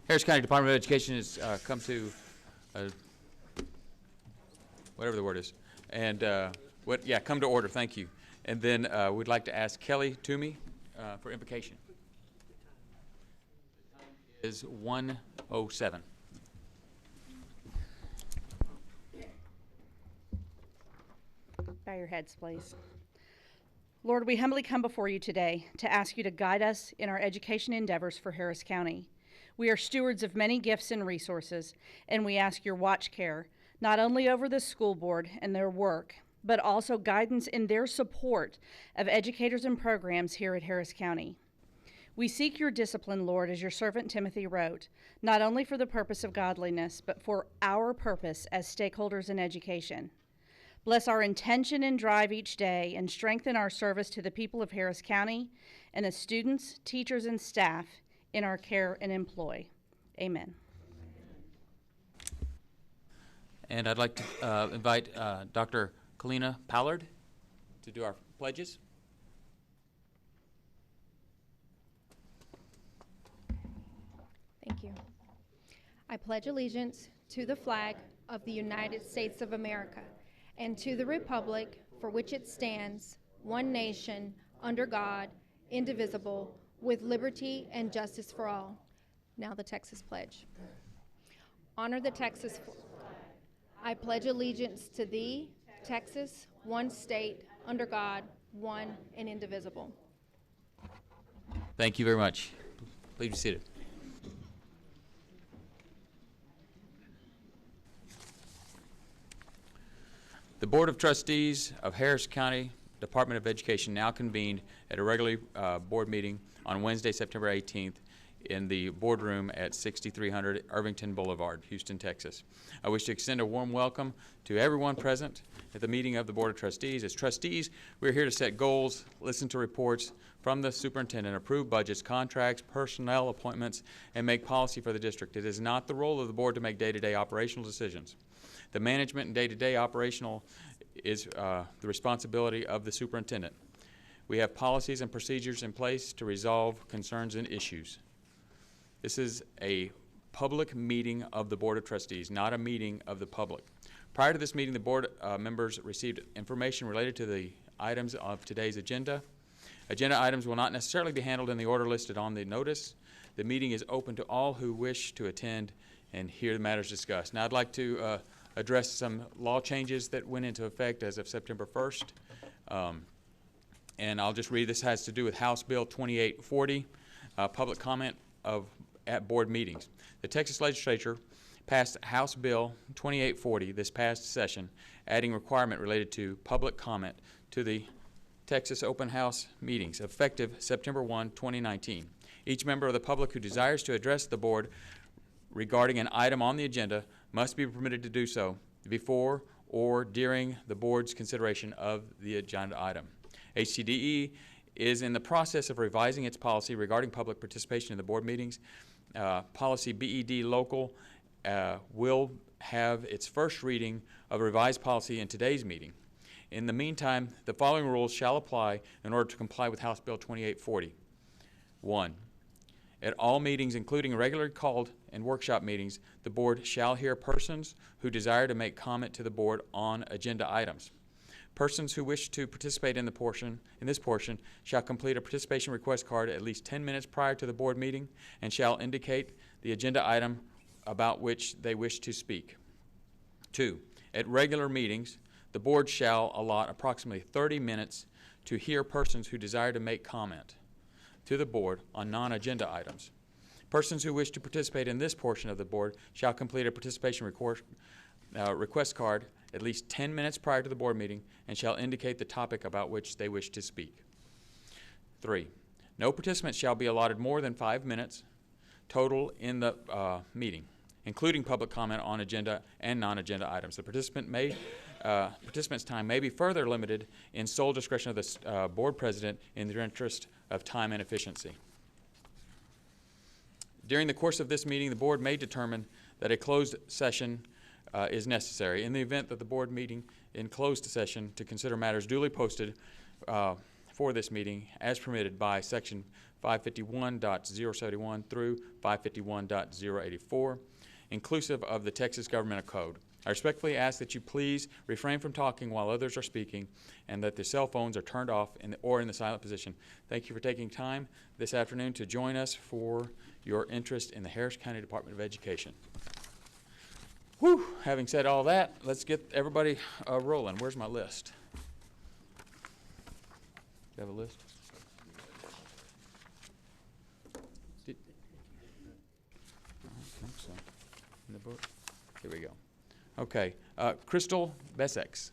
Harris County Department of Education has come to, whatever the word is, and come to order. Thank you. And then we'd like to ask Kelly Toomey for invocation. It is 1:07. Bow your heads, please. Lord, we humbly come before you today to ask you to guide us in our education endeavors for Harris County. We are stewards of many gifts and resources, and we ask your watch care, not only over the school board and their work, but also guidance in their support of educators and programs here at Harris County. We seek your discipline, Lord, as your servant Timothy wrote, not only for the purpose of godliness, but for our purpose as stakeholders in education. Bless our intention and drive each day and strengthen our service to the people of Harris County and the students, teachers, and staff in our care and employ. Amen. And I'd like to invite Dr. Kalina Pallard to do our pledges. Thank you. I pledge allegiance to the flag of the United States of America and to the republic for which it stands, one nation, under God, indivisible, with liberty and justice for all. Now the Texas Pledge. Honor the Texas flag. I pledge allegiance to thee, Texas, one state, under God, one and indivisible. Thank you very much. Please be seated. The Board of Trustees of Harris County Department of Education now convened at a regular board meeting on Wednesday, September 18th in the boardroom at 6300 Irvington Boulevard, Houston, Texas. I wish to extend a warm welcome to everyone present at the meeting of the Board of Trustees. As trustees, we're here to set goals, listen to reports from the superintendent, approve budgets, contracts, personnel appointments, and make policy for the district. It is not the role of the board to make day-to-day operational decisions. The management and day-to-day operational is the responsibility of the superintendent. We have policies and procedures in place to resolve concerns and issues. This is a public meeting of the Board of Trustees, not a meeting of the public. Prior to this meeting, the board members received information related to the items of today's agenda. Agenda items will not necessarily be handled in the order listed on the notice. The meeting is open to all who wish to attend and hear the matters discussed. Now I'd like to address some law changes that went into effect as of September 1st. And I'll just read, this has to do with House Bill 2840, public comment at board meetings. The Texas Legislature passed House Bill 2840 this past session, adding requirement related to public comment to the Texas Open House meetings, effective September 1, 2019. Each member of the public who desires to address the board regarding an item on the agenda must be permitted to do so before or during the board's consideration of the agenda item. HCDE is in the process of revising its policy regarding public participation in the board meetings. Policy BED Local will have its first reading of revised policy in today's meeting. In the meantime, the following rules shall apply in order to comply with House Bill 2840. 1. At all meetings, including regularly called and workshop meetings, the board shall hear persons who desire to make comment to the board on agenda items. Persons who wish to participate in this portion shall complete a participation request card at least 10 minutes prior to the board meeting and shall indicate the agenda item about which they wish to speak. 2. At regular meetings, the board shall allot approximately 30 minutes to hear persons who desire to make comment to the board on non-agenda items. Persons who wish to participate in this portion of the board shall complete a participation request card at least 10 minutes prior to the board meeting and shall indicate the topic about which they wish to speak. 3. No participant shall be allotted more than 5 minutes total in the meeting, including public comment on agenda and non-agenda items. The participant's time may be further limited in sole discretion of the board president in the interest of time and efficiency. During the course of this meeting, the board may determine that a closed session is necessary. In the event that the board meeting in closed session to consider matters duly posted for this meeting as permitted by Section 551.071 through 551.084, inclusive of the Texas Governmental Code. I respectfully ask that you please refrain from talking while others are speaking and that the cell phones are turned off or in the silent position. Thank you for taking time this afternoon to join us for your interest in the Harris County Department of Education. Whew. Having said all that, let's get everybody rolling. Where's my list? Do you have a list? I don't think so. In the book? Here we go. Okay. Crystal Bessex.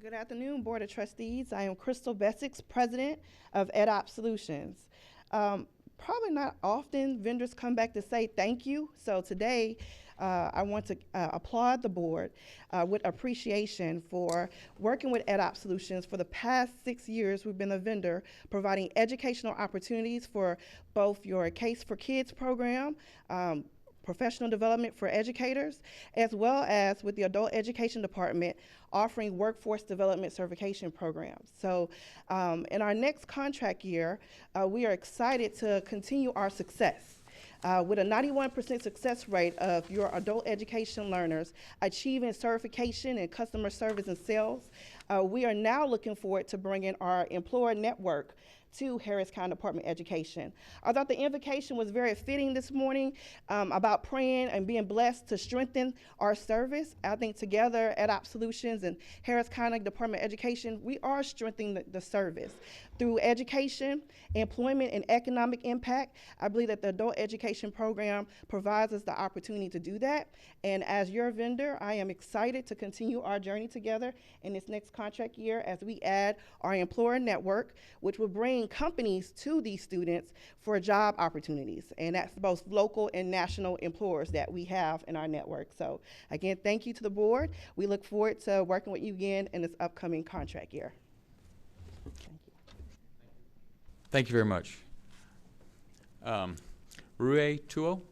Good afternoon, Board of Trustees. I am Crystal Bessex, President of EdOps Solutions. Probably not often vendors come back to say thank you, so today I want to applaud the board with appreciation for working with EdOps Solutions. For the past 6 years, we've been a vendor providing educational opportunities for both your Case for Kids program, professional development for educators, as well as with the Adult Education Department offering workforce development certification programs. So in our next contract year, we are excited to continue our success. With a 91% success rate of your adult education learners achieving certification in customer service and sales, we are now looking forward to bringing our employer network to Harris County Department of Education. I thought the invocation was very fitting this morning about praying and being blessed to strengthen our service. I think together, EdOps Solutions and Harris County Department of Education, we are strengthening the service. Through education, employment, and economic impact, I believe that the adult education program provides us the opportunity to do that. And as your vendor, I am excited to continue our journey together in this next contract year as we add our employer network, which will bring companies to these students for job opportunities. And that's both local and national employers that we have in our network. So again, thank you to the board. We look forward to working with you again in this upcoming contract year. Thank you. Thank you very much. Rue Tuo.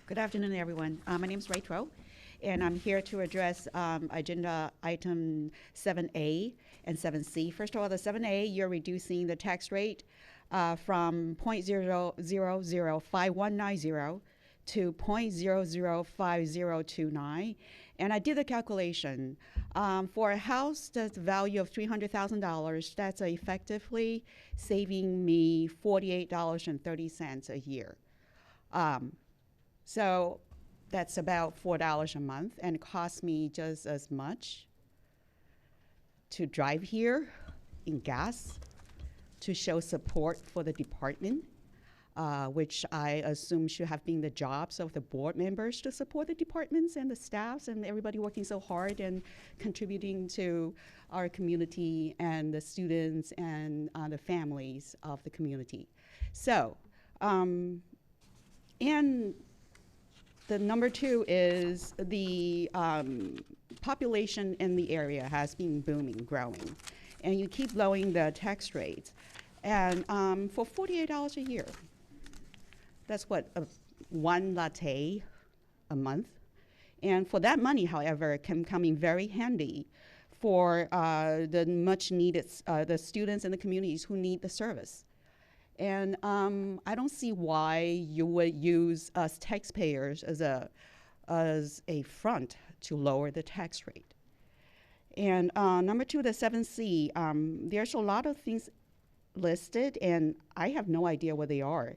Good afternoon, everyone. My name is Rachel, and I'm here to address agenda item 7A and 7C. First of all, the 7A, you're reducing the tax rate from 0.0005190 to 0.005029. And I did the calculation. For a house that's a value of $300,000, that's effectively saving me $48.30 a year. So that's about $4 a month, and it costs me just as much to drive here in gas, to show support for the department, which I assume should have been the jobs of the board members to support the departments and the staffs and everybody working so hard and contributing to our community and the students and the families of the community. So, and the number two is the population in the area has been booming, growing, and you keep lowering the tax rates. And for $48 a year, that's what, one latte a month. And for that money, however, can come in very handy for the much needed, the students and the communities who need the service. And I don't see why you would use us taxpayers as a front to lower the tax rate. And number two, the 7C, there's a lot of things listed, and I have no idea what they are.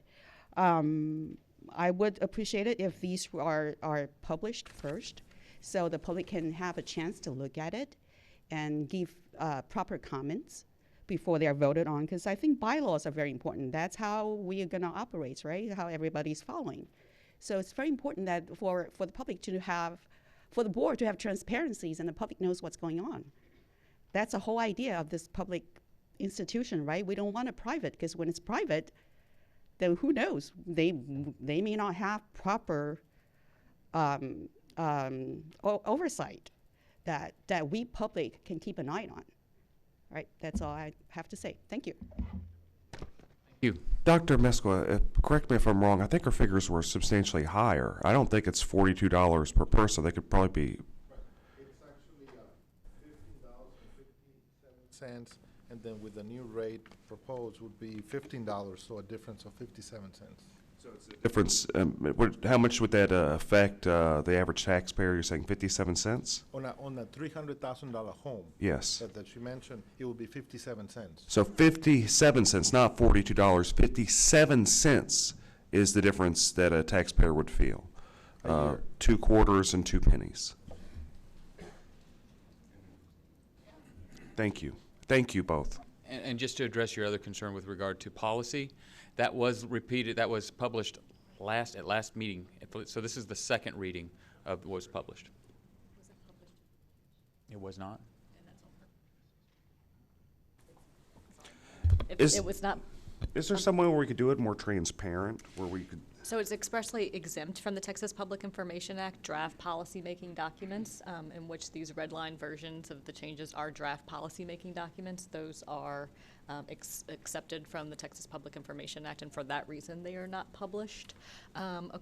I would appreciate it if these are published first, so the public can have a chance to look at it and give proper comments before they are voted on, because I think bylaws are very important. That's how we are going to operate, right? How everybody's following. So it's very important that for the public to have, for the board to have transparencies and the public knows what's going on. That's the whole idea of this public institution, right? We don't want it private, because when it's private, then who knows? They may not have proper oversight that we public can keep an eye on. All right, that's all I have to say. Thank you. Thank You. Dr. Mesqua, correct me if I'm wrong, I think our figures were substantially higher. I don't think it's $42 per person. They could probably be. It's actually $15.57, and then with the new rate proposed would be $15, so a difference of 57 cents. So it's a difference. How much would that affect the average taxpayer? You're saying 57 cents? On a $300,000 home. Yes. That you mentioned, it would be 57 cents. So 57 cents, not $42. 57 cents is the difference that a taxpayer would feel. A year. 2 quarters and 2 pennies. Thank you. Thank you both. And just to address your other concern with regard to policy, that was repeated, that was published at last meeting. So this is the second reading of what was published. Was it published? It was not? And that's on purpose. It was not. Is there some way where we could do it more transparent, where we could? So it's expressly exempt from the Texas Public Information Act draft policy-making documents, in which these red line versions of the changes are draft policy-making documents. Those are accepted from the Texas Public Information Act, and for that reason, they are not published in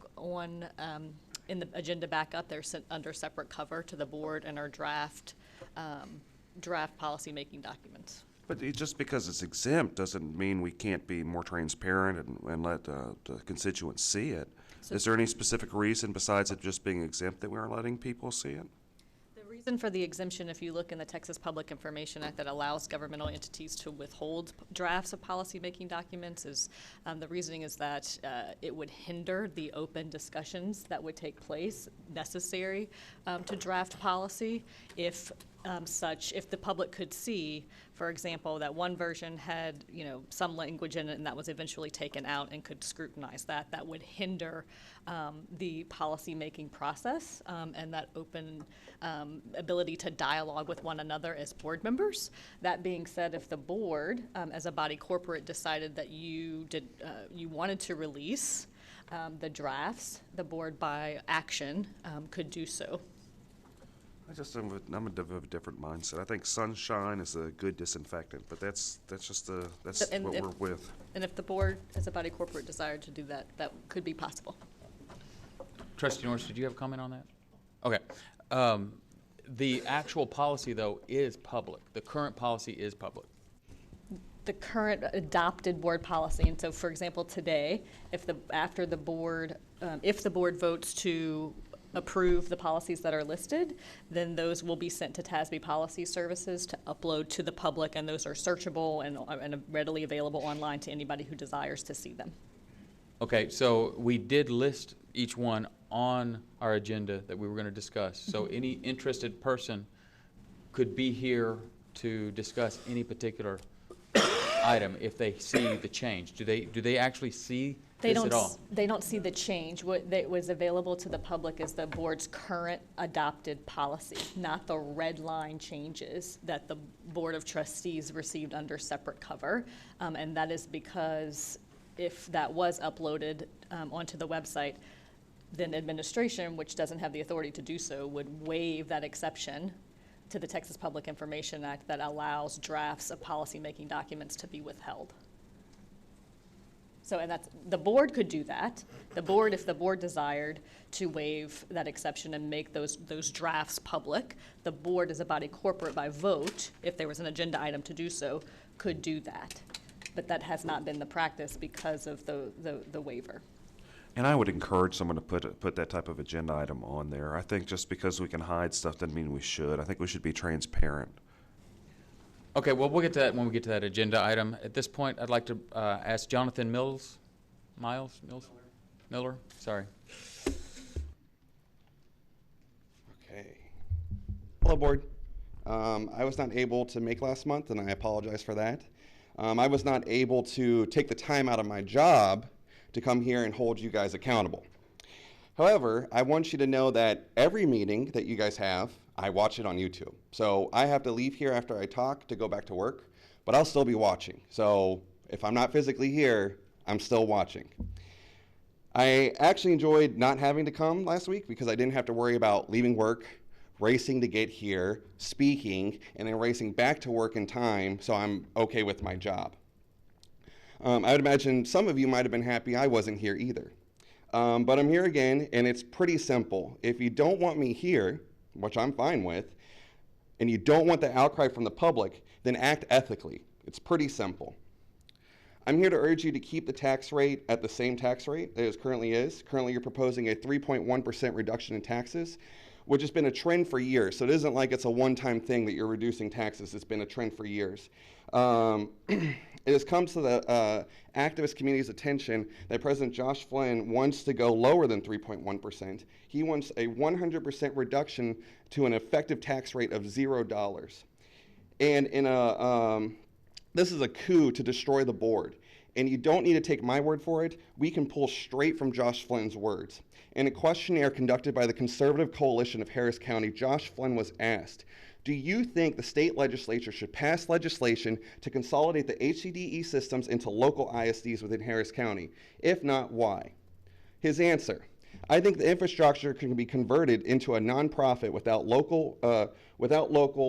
the agenda backup. They're sent under separate cover to the board and are draft policy-making documents. But just because it's exempt doesn't mean we can't be more transparent and let the constituents see it. So is there any specific reason besides it just being exempt that we aren't letting people see it? The reason for the exemption, if you look in the Texas Public Information Act that allows governmental entities to withhold drafts of policymaking documents, is the reasoning is that it would hinder the open discussions that would take place necessary to draft policy if the public could see, for example, that one version had, some language in it and that was eventually taken out and could scrutinize that. That would hinder the policy-making process and that open ability to dialogue with one another as board members. That being said, if the board, as a body corporate, decided that you wanted to release the drafts, the board by action could do so. I'm of a different mindset. I think sunshine is a good disinfectant, but that's what we're with. And if the board, as a body corporate, desired to do that, that could be possible. Trustee Norris, did you have a comment on that? Okay. The actual policy, though, is public. The current policy is public. The current adopted board policy, and so, for example, today, if the board votes to approve the policies that are listed, then those will be sent to TASB Policy Services to upload to the public, and those are searchable and readily available online to anybody who desires to see them. Okay, so we did list each one on our agenda that we were going to discuss. So any interested person could be here to discuss any particular item if they see the change. Do they actually see this at all? They don't see the change. What was available to the public is the board's current adopted policy, not the red line changes that the Board of Trustees received under separate cover. And that is because if that was uploaded onto the website, then administration, which doesn't have the authority to do so, would waive that exception to the Texas Public Information Act that allows drafts of policy-making documents to be withheld. So, and the board could do that. The board, if the board desired to waive that exception and make those drafts public, the board as a body corporate by vote, if there was an agenda item to do so, could do that. But that has not been the practice because of the waiver. And I would encourage someone to put that type of agenda item on there. I think just because we can hide stuff doesn't mean we should. I think we should be transparent. Okay, well, we'll get to that when we get to that agenda item. At this point, I'd like to ask Jonathan Miller. Sorry. Okay. Hello, board. I was not able to make last month, and I apologize for that. I was not able to take the time out of my job to come here and hold you guys accountable. However, I want you to know that every meeting that you guys have, I watch it on YouTube. So I have to leave here after I talk to go back to work, but I'll still be watching. So if I'm not physically here, I'm still watching. I actually enjoyed not having to come last week because I didn't have to worry about leaving work, racing to get here, speaking, and then racing back to work in time, so I'm okay with my job. I would imagine some of you might have been happy I wasn't here either. But I'm here again, and it's pretty simple. If you don't want me here, which I'm fine with, and you don't want the outcry from the public, then act ethically. It's pretty simple. I'm here to urge you to keep the tax rate at the same tax rate that it currently is. Currently, you're proposing a 3.1% reduction in taxes, which has been a trend for years. So it isn't like it's a one-time thing that you're reducing taxes. It's been a trend for years. It has come to the activist community's attention that President Josh Flynn wants to go lower than 3.1%. He wants a 100% reduction to an effective tax rate of $0. And in this is a coup to destroy the board. And you don't need to take my word for it. We can pull straight from Josh Flynn's words. In a questionnaire conducted by the Conservative Coalition of Harris County, Josh Flynn was asked, do you think the state legislature should pass legislation to consolidate the HCDE systems into local ISDs within Harris County? If not, why? His answer, I think the infrastructure can be converted into a nonprofit without local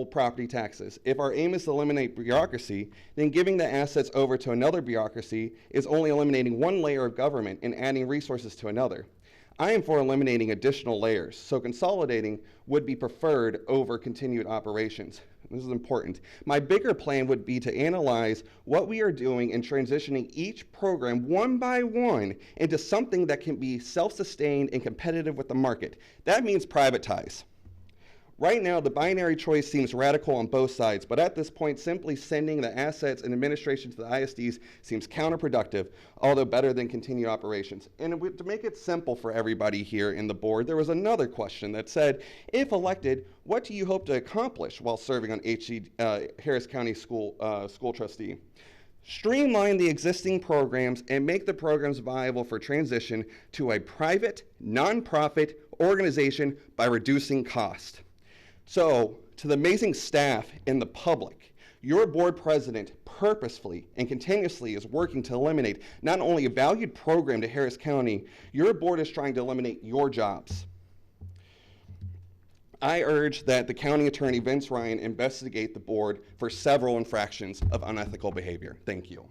property taxes. If our aim is to eliminate bureaucracy, then giving the assets over to another bureaucracy is only eliminating one layer of government and adding resources to another. I am for eliminating additional layers, so consolidating would be preferred over continued operations. This is important. My bigger plan would be to analyze what we are doing in transitioning each program one by one into something that can be self-sustained and competitive with the market. That means privatize. Right now, the binary choice seems radical on both sides, but at this point, simply sending the assets and administration to the ISDs seems counterproductive, although better than continued operations. And to make it simple for everybody here in the board, there was another question that said, if elected, what do you hope to accomplish while serving on Harris County School Trustee? Streamline the existing programs and make the programs viable for transition to a private, nonprofit organization by reducing cost. So, to the amazing staff and the public, your board president purposefully and continuously is working to eliminate not only a valued program to Harris County, your board is trying to eliminate your jobs. I urge that the county attorney, Vince Ryan, investigate the board for several infractions of unethical behavior. Thank you.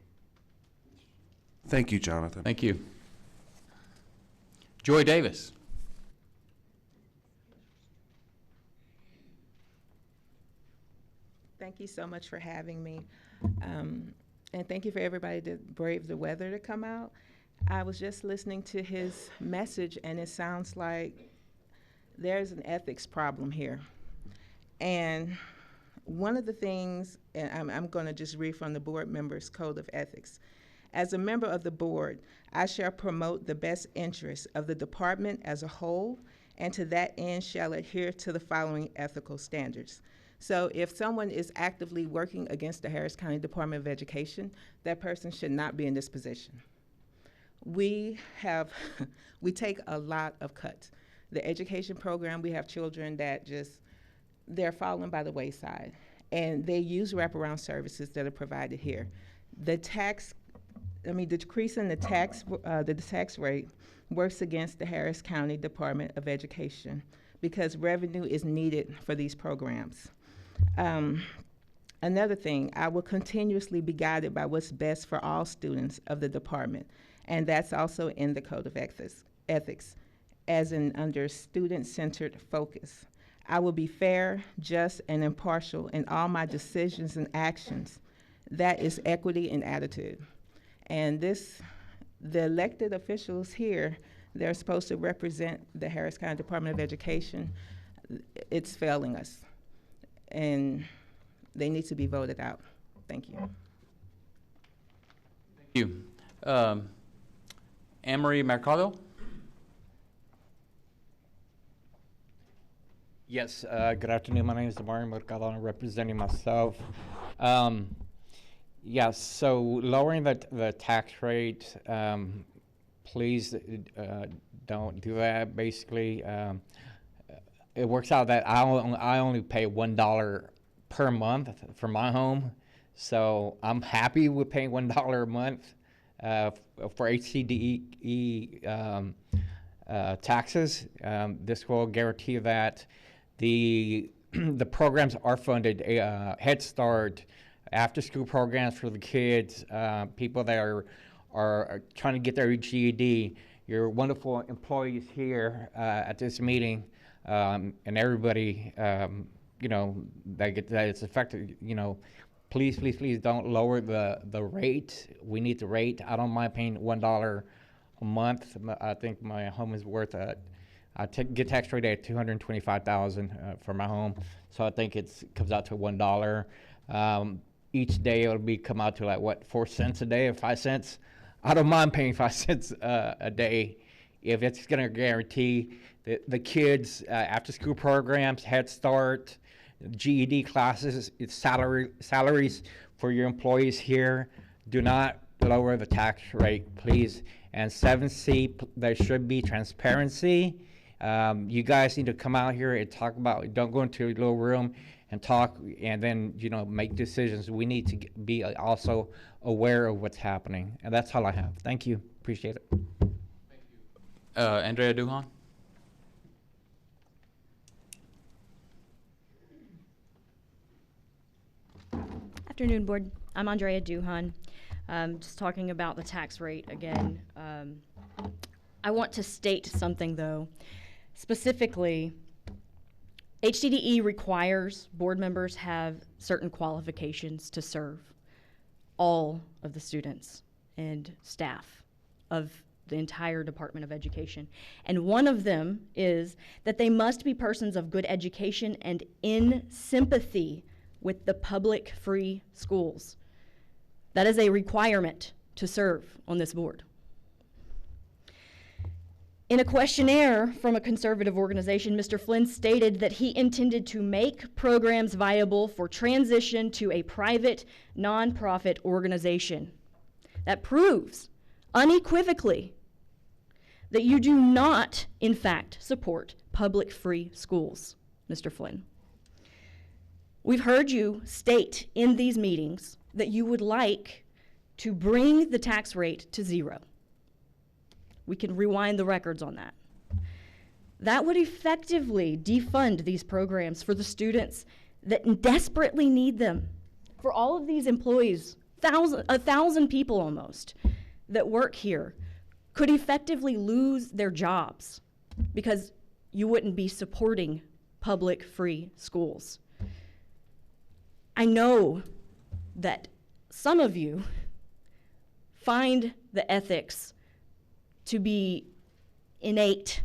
Thank you, Jonathan. Thank you. Joy Davis. Thank you so much for having me. And thank you for everybody that braved the weather to come out. I was just listening to his message, and it sounds like there's an ethics problem here. And one of the things, and I'm going to just read from the board member's code of ethics. As a member of the board, I shall promote the best interests of the department as a whole, and to that end shall adhere to the following ethical standards. So if someone is actively working against the Harris County Department of Education, that person should not be in this position. We take a lot of cuts. The education program, we have children that they're falling by the wayside, and they use wraparound services that are provided here. The decrease in the tax rate works against the Harris County Department of Education because revenue is needed for these programs. Another thing, I will continuously be guided by what's best for all students of the department, and that's also in the Code of Ethics, as in under student-centered focus. I will be fair, just, and impartial in all my decisions and actions. That is equity and attitude. And the elected officials here, they're supposed to represent the Harris County Department of Education. It's failing us. And they need to be voted out. Thank you. Thank you. Anne-Marie Mercado? Yes, good afternoon. My name is Mario Mercado. I'm representing myself. Yes, so lowering the tax rate, please don't do that. Basically, it works out that I only pay $1 per month for my home, so I'm happy with paying $1 a month for HCDE taxes. This will guarantee that the programs are funded. Head Start, after-school programs for the kids, people that are trying to get their GED, your wonderful employees here at this meeting, and everybody, you know, that it's affected, you know, please, please, please don't lower the rate. We need the rate. I don't mind paying $1 a month. I think my home is worth get tax rate at $225,000 for my home, so I think it comes out to $1. Each day it'll come out to like what, 4 cents a day or 5 cents. I don't mind paying 5 cents a day if it's going to guarantee the kids after school programs, Head Start, GED classes, it's salaries for your employees here. Do not lower the tax rate, please. And 7C, there should be transparency. You guys need to come out here and talk about, don't go into a little room and talk and then, you know, make decisions. We need to be also aware of what's happening. And that's all I have. Thank you. Appreciate it. Andrea Duhan? Afternoon, Board. I'm Andrea Duhan. Just talking about the tax rate again. I want to state something, though. Specifically, HCDE requires board members have certain qualifications to serve all of the students and staff of the entire Department of Education. And one of them is that they must be persons of good education and in sympathy with the public free schools. That is a requirement to serve on this board. In a questionnaire from a conservative organization, Mr. Flynn stated that he intended to make programs viable for transition to a private, nonprofit organization. That proves unequivocally that you do not, in fact, support public free schools, Mr. Flynn. We've heard you state in these meetings that you would like to bring the tax rate to 0. We can rewind the records on that. That would effectively defund these programs for the students that desperately need them. For all of these employees, 1,000 people almost, that work here could effectively lose their jobs because you wouldn't be supporting public free schools. I know that some of you find the ethics to be innate,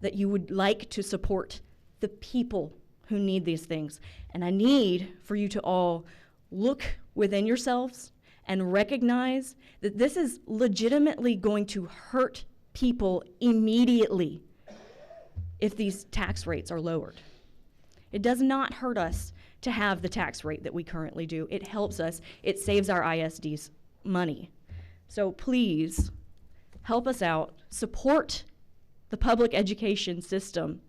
that you would like to support the people who need these things. And I need for you to all look within yourselves and recognize that this is legitimately going to hurt people immediately if these tax rates are lowered. It does not hurt us to have the tax rate that we currently do. It helps us. It saves our ISDs money. So please, help us out. Support the public education system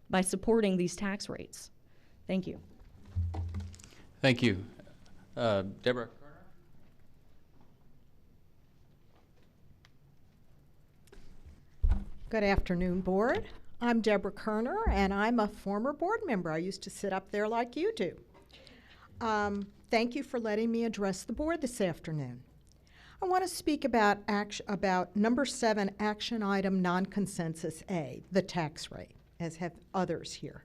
by supporting these tax rates. Thank you. Thank you. Deborah? Good afternoon, Board. I'm Deborah Kerner, and I'm a former board member. I used to sit up there like you do. Thank you for letting me address the board this afternoon. I want to speak about number 7, action item non-consensus A, the tax rate, as have others here.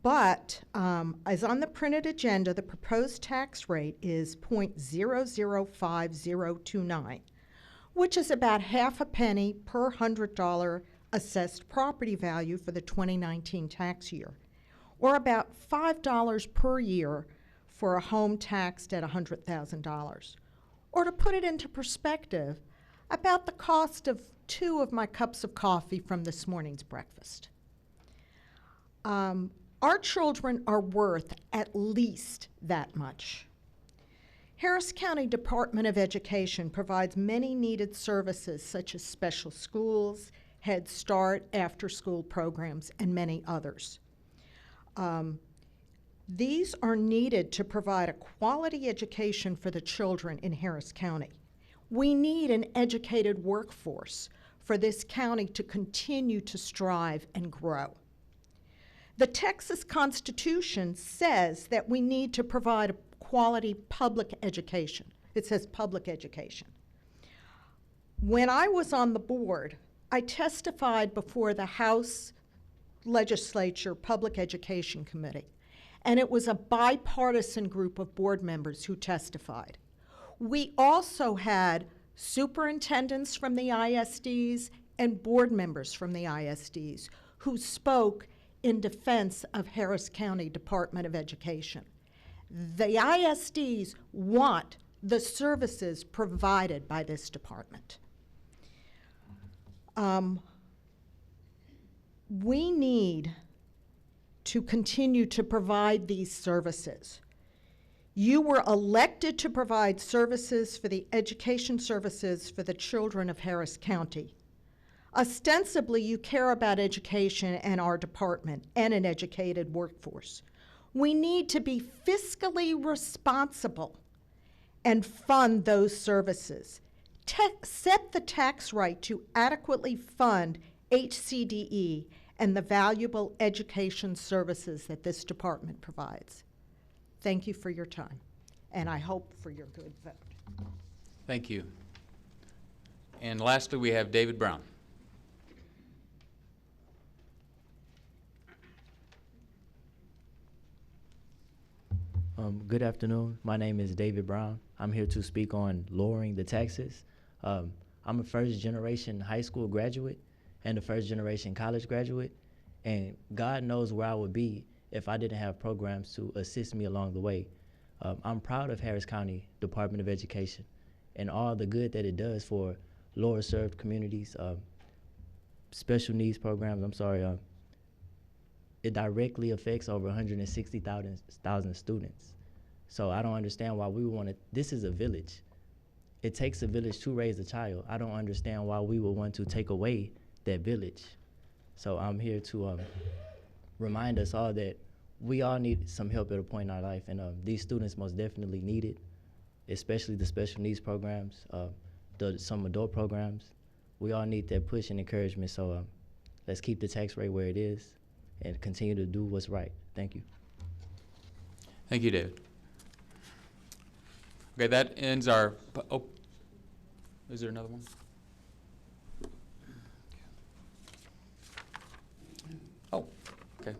But as on the printed agenda, the proposed tax rate is 0.005029, which is about half a penny per $100 assessed property value for the 2019 tax year, or about $5 per year for a home taxed at $100,000. Or to put it into perspective, about the cost of 2 of my cups of coffee from this morning's breakfast. Our children are worth at least that much. Harris County Department of Education provides many needed services such as special schools, Head Start, after-school programs, and many others. These are needed to provide a quality education for the children in Harris County. We need an educated workforce for this county to continue to strive and grow. The Texas Constitution says that we need to provide a quality public education. It says public education. When I was on the board, I testified before the House Legislature Public Education Committee, and it was a bipartisan group of board members who testified. We also had superintendents from the ISDs and board members from the ISDs who spoke in defense of Harris County Department of Education. The ISDs want the services provided by this department. We need to continue to provide these services. You were elected to provide services for the education services for the children of Harris County. Ostensibly, you care about education and our department and an educated workforce. We need to be fiscally responsible and fund those services. Set the tax rate to adequately fund HCDE and the valuable education services that this department provides. Thank you for your time, and I hope for your good vote. Thank you. And lastly, we have David Brown. Good afternoon. My name is David Brown. I'm here to speak on lowering the taxes. I'm a first-generation high school graduate and a first-generation college graduate, and God knows where I would be if I didn't have programs to assist me along the way. I'm proud of Harris County Department of Education and all the good that it does for lower-served communities, special needs programs. It directly affects over 160,000 students. So I don't understand why we would want to, this is a village. It takes a village to raise a child. I don't understand why we would want to take away that village. So I'm here to remind us all that we all need some help at a point in our life, and these students most definitely need it, especially the special needs programs, some adult programs. We all need that push and encouragement, so let's keep the tax rate where it is and continue to do what's right. Thank you. Thank you, David. Okay, that ends our, oh, is there another one? Oh, okay.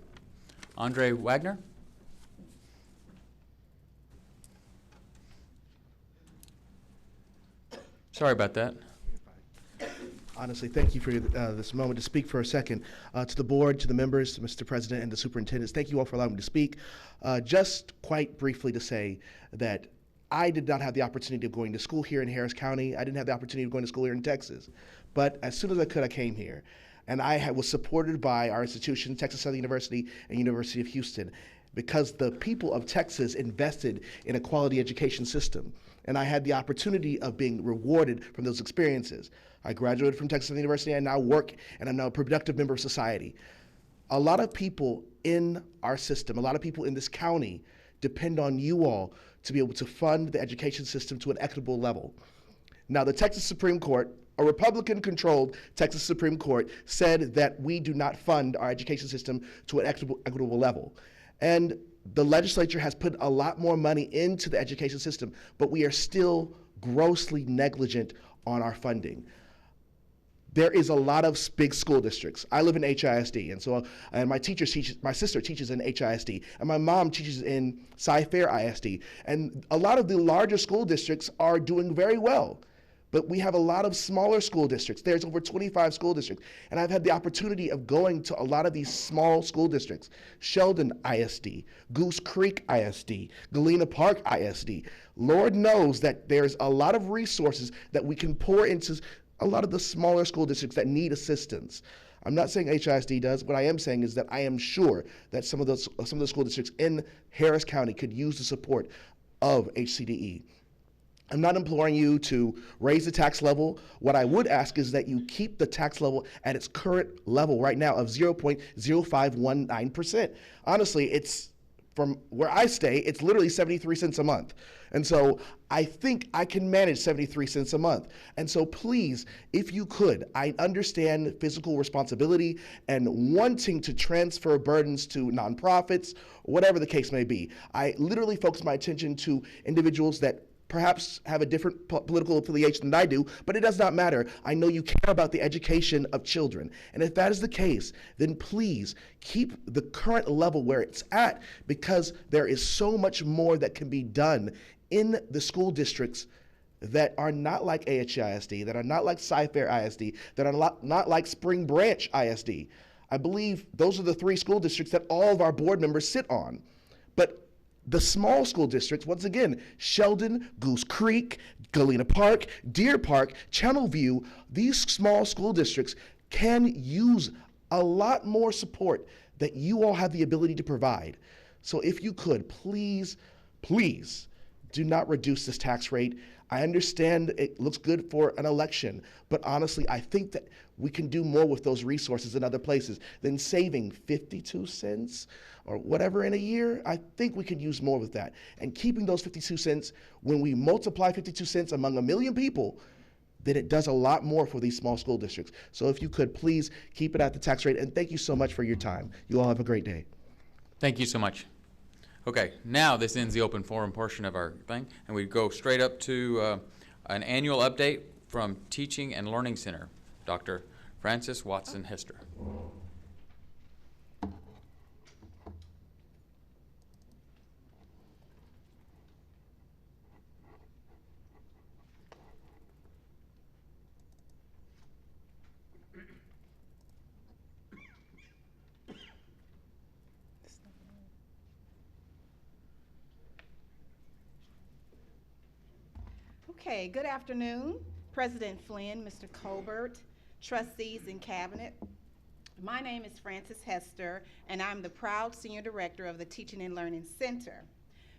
Andre Wagner? Sorry about that. Honestly, thank you for this moment to speak for a second. To the board, to the members, Mr. President, and the superintendents, thank you all for allowing me to speak. Just quite briefly to say that I did not have the opportunity of going to school here in Harris County. I didn't have the opportunity of going to school here in Texas. But as soon as I could, I came here. And I was supported by our institution, Texas Southern University and University of Houston, because the people of Texas invested in a quality education system. And I had the opportunity of being rewarded from those experiences. I graduated from Texas Southern University and now work, and I'm now a productive member of society. A lot of people in our system, a lot of people in this county depend on you all to be able to fund the education system to an equitable level. Now, the Texas Supreme Court, a Republican-controlled Texas Supreme Court, said that we do not fund our education system to an equitable level. And the legislature has put a lot more money into the education system, but we are still grossly negligent on our funding. There is a lot of big school districts. I live in HISD, and my sister teaches in HISD, and my mom teaches in Cy-Fair ISD. And a lot of the larger school districts are doing very well. But we have a lot of smaller school districts. There's over 25 school districts. And I've had the opportunity of going to a lot of these small school districts. Sheldon ISD, Goose Creek ISD, Galena Park ISD. Lord knows that there's a lot of resources that we can pour into a lot of the smaller school districts that need assistance. I'm not saying HISD does. What I am saying is that I am sure that some of the school districts in Harris County could use the support of HCDE. I'm not imploring you to raise the tax level. What I would ask is that you keep the tax level at its current level right now of 0.0519%. Honestly, from where I stay, it's literally 73 cents a month. And so I think I can manage 73 cents a month. And so please, if you could, I understand fiscal responsibility and wanting to transfer burdens to nonprofits, whatever the case may be. I literally focus my attention to individuals that perhaps have a different political affiliation than I do, but it does not matter. I know you care about the education of children. And if that is the case, then please keep the current level where it's at, because there is so much more that can be done in the school districts that are not like AHISD, that are not like Cy-Fair ISD, that are not like Spring Branch ISD. I believe those are the 3 school districts that all of our board members sit on. But the small school districts, once again, Sheldon, Goose Creek, Galena Park, Deer Park, Channelview, these small school districts can use a lot more support that you all have the ability to provide. So if you could, please, please do not reduce this tax rate. I understand it looks good for an election, but honestly, I think that we can do more with those resources in other places than saving 52 cents or whatever in a year. I think we could use more with that. And keeping those 52 cents, when we multiply 52 cents among 1 million people, then it does a lot more for these small school districts. So if you could, please keep it at the tax rate. And thank you so much for your time. You all have a great day. Thank you so much. Okay, now this ends the open forum portion of our thing, and we go straight up to an annual update from Teaching and Learning Center, Dr. Frances Watson Hester. Okay, good afternoon, President Flynn, Mr. Colbert, trustees and cabinet. My name is Frances Hester, and I'm the proud Senior Director of the Teaching and Learning Center.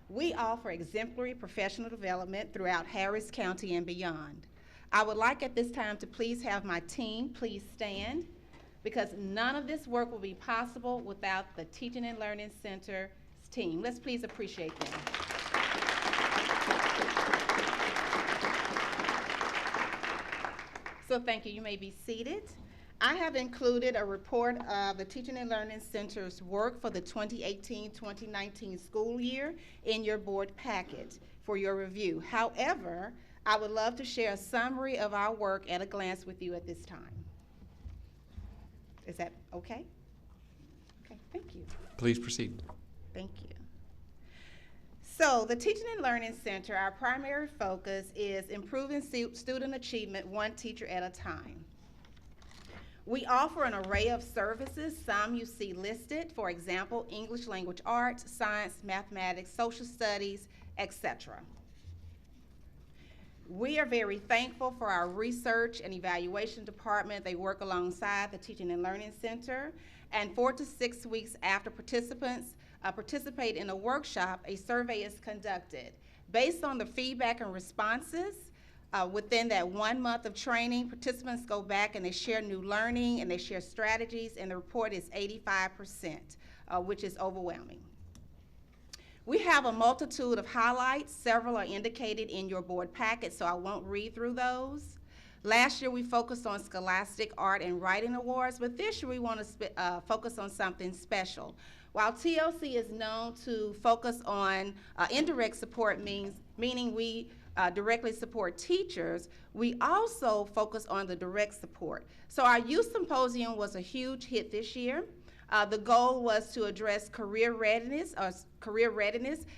We offer exemplary professional development throughout Harris County and beyond. I would like at this time to please have my team please stand, because none of this work will be possible without the Teaching and Learning Center's team. Let's please appreciate them. So thank you. You may be seated. I have included a report of the Teaching and Learning Center's work for the 2018-2019 school year in your board packet for your review. However, I would love to share a summary of our work at a glance with you at this time. Is that okay? Okay, thank you. Please proceed. Thank you. So the Teaching and Learning Center, our primary focus is improving student achievement one teacher at a time. We offer an array of services. Some you see listed, for example, English language arts, science, mathematics, social studies, etc. We are very thankful for our research and evaluation department. They work alongside the Teaching and Learning Center, and 4 to 6 weeks after participants participate in a workshop, a survey is conducted. Based on the feedback and responses, within that 1 month of training, participants go back and they share new learning and they share strategies, and the report is 85%, which is overwhelming. We have a multitude of highlights. Several are indicated in your board packet, so I won't read through those. Last year we focused on Scholastic Art and Writing Awards, but this year we want to focus on something special. While TLC is known to focus on indirect support, meaning we directly support teachers, we also focus on the direct support. So our youth symposium was a huge hit this year. The goal was to address career readiness,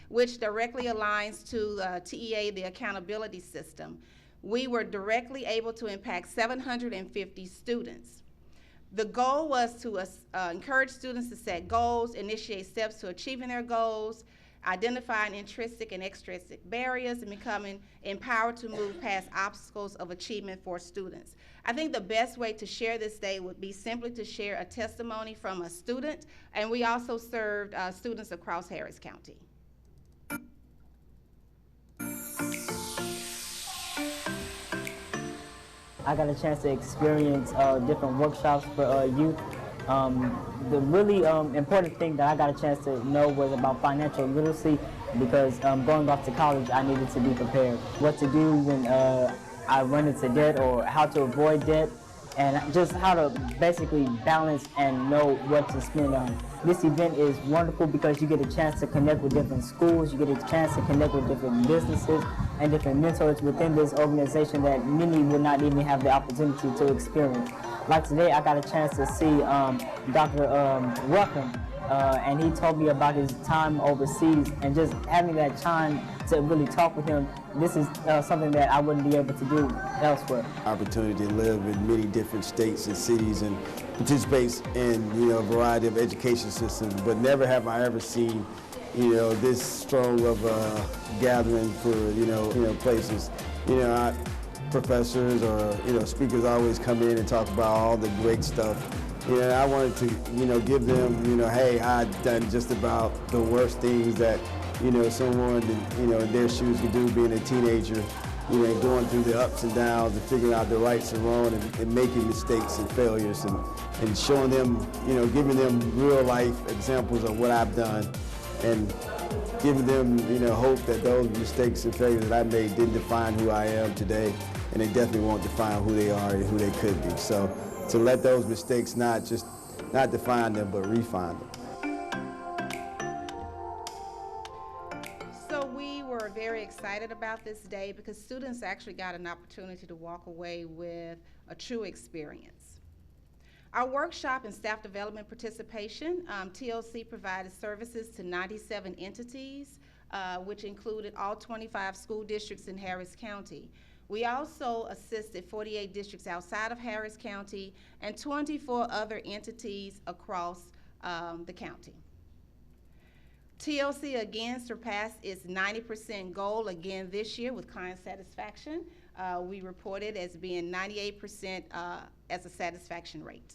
which directly aligns to TEA, the accountability system. We were directly able to impact 750 students. The goal was to encourage students to set goals, initiate steps to achieving their goals, identifying intrinsic and extrinsic barriers, and becoming empowered to move past obstacles of achievement for students. I think the best way to share this day would be simply to share a testimony from a student, and we also served students across Harris County. I got a chance to experience different workshops for youth, The really important thing that I got a chance to know was about financial literacy, because going off to college, I needed to be prepared. What to do when I run into debt, or how to avoid debt, and just how to basically balance and know what to spend on. This event is wonderful because you get a chance to connect with different schools, you get a chance to connect with different businesses and different mentors within this organization that many would not even have the opportunity to experience. Like today, I got a chance to see Dr. Ruckham, and he told me about his time overseas, and just having that time to really talk with him, this is something that I wouldn't be able to do elsewhere. Opportunity to live in many different states and cities and participate in a variety of education systems, but never have I ever seen this strong of a gathering for places. Professors or speakers always come in and talk about all the great stuff. I wanted to give them hey, I've done just about the worst things that someone in their shoes could do, being a teenager, going through the ups and downs and figuring out the rights and wrongs, and making mistakes and failures, and showing them, giving them real life examples of what I've done, and giving them, hope that those mistakes and failures that I made didn't define who I am today, and they definitely won't define who they are and who they could be. So to let those mistakes not define them, but refine them. So we were very excited about this day because students actually got an opportunity to walk away with a true experience. Our workshop and staff development participation, TLC provided services to 97 entities, which included all 25 school districts in Harris County. We also assisted 48 districts outside of Harris County and 24 other entities across the county. TLC again surpassed its 90% goal again this year with client satisfaction. We reported as being 98% as a satisfaction rate.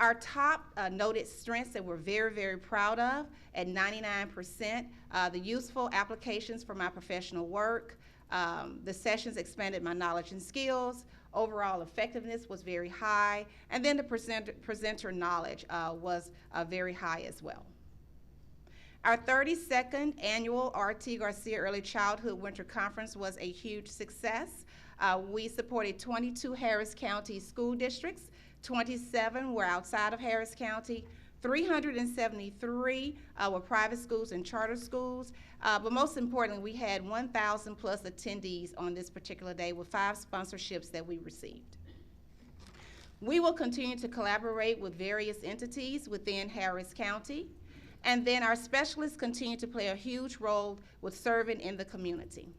Our top noted strengths that we're very, very proud of at 99%, the useful applications for my professional work, the sessions expanded my knowledge and skills, overall effectiveness was very high, and then the presenter knowledge was very high as well. Our 32nd annual R.T. Garcia Early Childhood Winter Conference was a huge success. We supported 22 Harris County school districts, 27 were outside of Harris County, 373 were private schools and charter schools, but most importantly, we had 1,000 plus attendees on this particular day with 5 sponsorships that we received. We will continue to collaborate with various entities within Harris County, and then our specialists continue to play a huge role with serving in the community.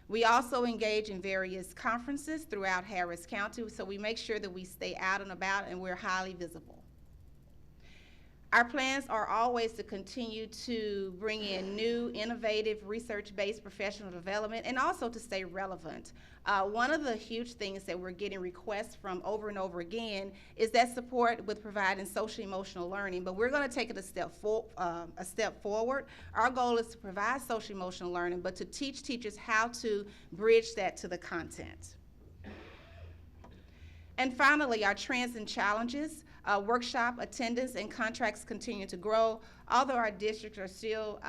We also engage in various conferences throughout Harris County, so we make sure that we stay out and about and we're highly visible. Our plans are always to continue to bring in new, innovative, research-based professional development and also to stay relevant. One of the huge things that we're getting requests from over and over again is that support with providing social-emotional learning, but we're going to take it a step forward. Our goal is to provide social-emotional learning, but to teach teachers how to bridge that to the content. And finally, our trends and challenges. Workshop attendance and contracts continue to grow. Although our districts are still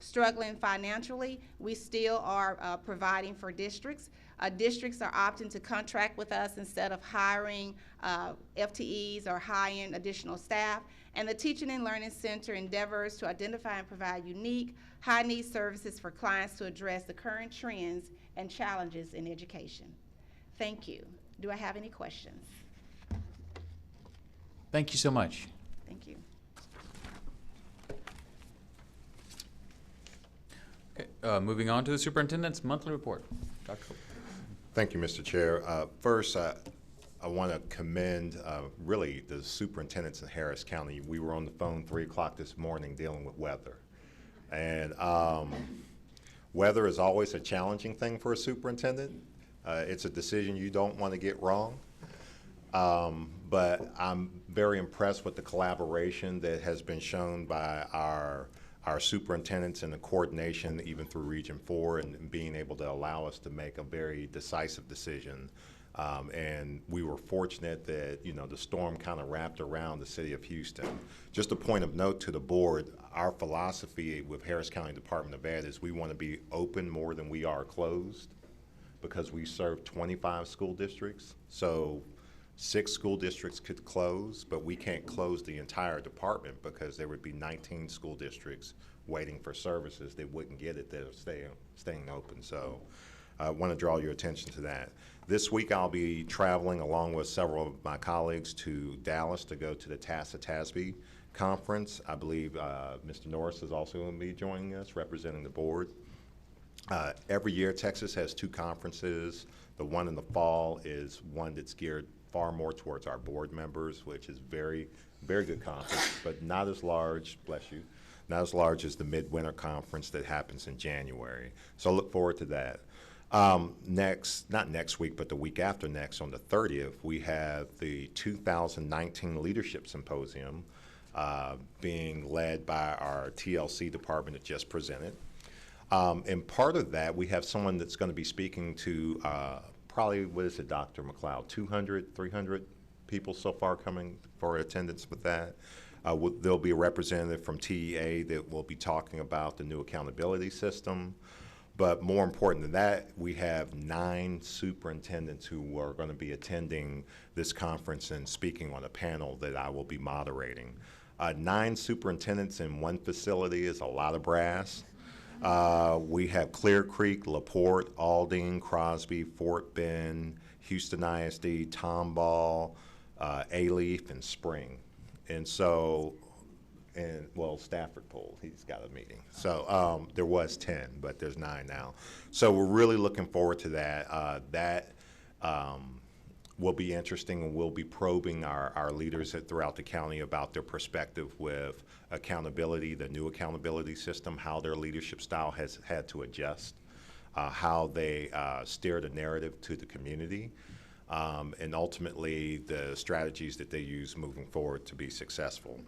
struggling financially, we still are providing for districts. Districts are opting to contract with us instead of hiring FTEs or hiring additional staff. And the Teaching and Learning Center endeavors to identify and provide unique, high-need services for clients to address the current trends and challenges in education. Thank you. Do I have any questions? Thank you so much. Thank you. Okay, moving on to the superintendent's monthly report. Dr. Cole. Thank you, Mr. Chair. First, I want to commend really the superintendents in Harris County. We were on the phone 3 o'clock this morning dealing with weather. And weather is always a challenging thing for a superintendent. It's a decision you don't want to get wrong. But I'm very impressed with the collaboration that has been shown by our superintendents and the coordination even through Region 4 and being able to allow us to make a very decisive decision And we were fortunate that, you know, the storm kind of wrapped around the city of Houston. Just a point of note to the board, our philosophy with Harris County Department of Ed is we want to be open more than we are closed, because we serve 25 school districts. So 6 school districts could close, but we can't close the entire department because there would be 19 school districts waiting for services that wouldn't get it that are staying open. So I want to draw your attention to that. This week I'll be traveling along with several of my colleagues to Dallas to go to the TASB conference. I believe Mr. Norris is also going to be joining us, representing the board. Every year Texas has 2 conferences. The one in the fall is one that's geared far more towards our board members, which is very, very good conference, but not as large, bless you, not as large as the midwinter conference that happens in January. So I look forward to that. Not next week, but the week after next, on the 30th, we have the 2019 Leadership Symposium being led by our TLC department that just presented. And part of that, we have someone that's going to be speaking to probably, what is it, Dr. McLeod, 200, 300 people so far coming for attendance with that. There'll be a representative from TEA that will be talking about the new accountability system. But more important than that, we have 9 superintendents who are going to be attending this conference and speaking on a panel that I will be moderating. 9 superintendents in one facility is a lot of brass. We have Clear Creek, LaPorte, Aldine, Crosby, Fort Bend, Houston ISD, Tomball, Alief, and Spring. And so, well, Stafford Pool, he's got a meeting. So there was 10, but there's 9 now. So we're really looking forward to that. That will be interesting, and we'll be probing our leaders throughout the county about their perspective with accountability, the new accountability system, how their leadership style has had to adjust, how they steer the narrative to the community, and ultimately the strategies that they use moving forward to be successful.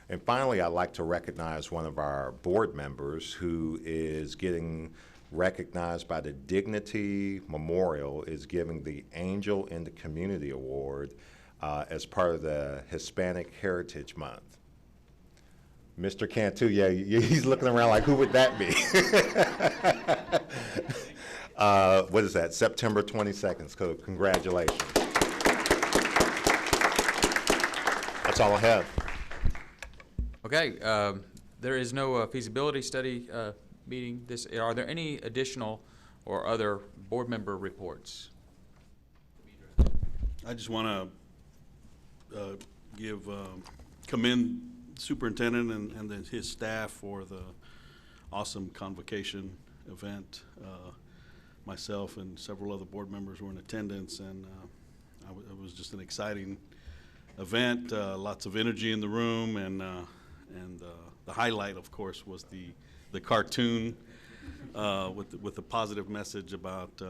And finally, I'd like to recognize one of our board members who is getting recognized by the Dignity Memorial, is giving the Angel in the Community Award as part of the Hispanic Heritage Month. Mr. Cantu, yeah, he's looking around like, who would that be? What is that, September 22nd, so congratulations. That's all I have. Okay, there is no feasibility study meeting. Are there any additional or other board member reports? I just want to commend the superintendent and his staff for the awesome convocation event. Myself and several other board members were in attendance, and it was just an exciting event. Lots of energy in the room, and the highlight, of course, was the cartoon with the positive message about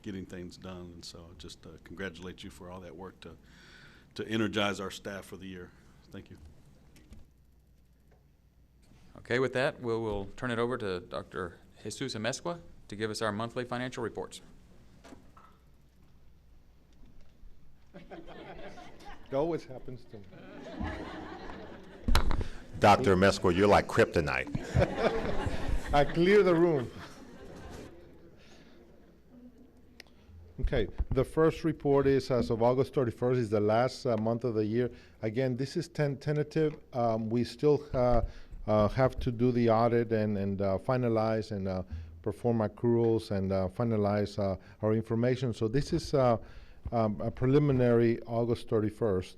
getting things done. And so just congratulate you for all that work to energize our staff for the year. Thank you. Okay, with that, we'll turn it over to Dr. Jesus Amezcua to give us our monthly financial reports. It always happens to me. Dr. Amezcua, you're like kryptonite. I clear the room. Okay, the first report is as of August 31st, is the last month of the year. Again, this is tentative. We still have to do the audit and finalize and perform accruals and finalize our information. So this is a preliminary August 31st.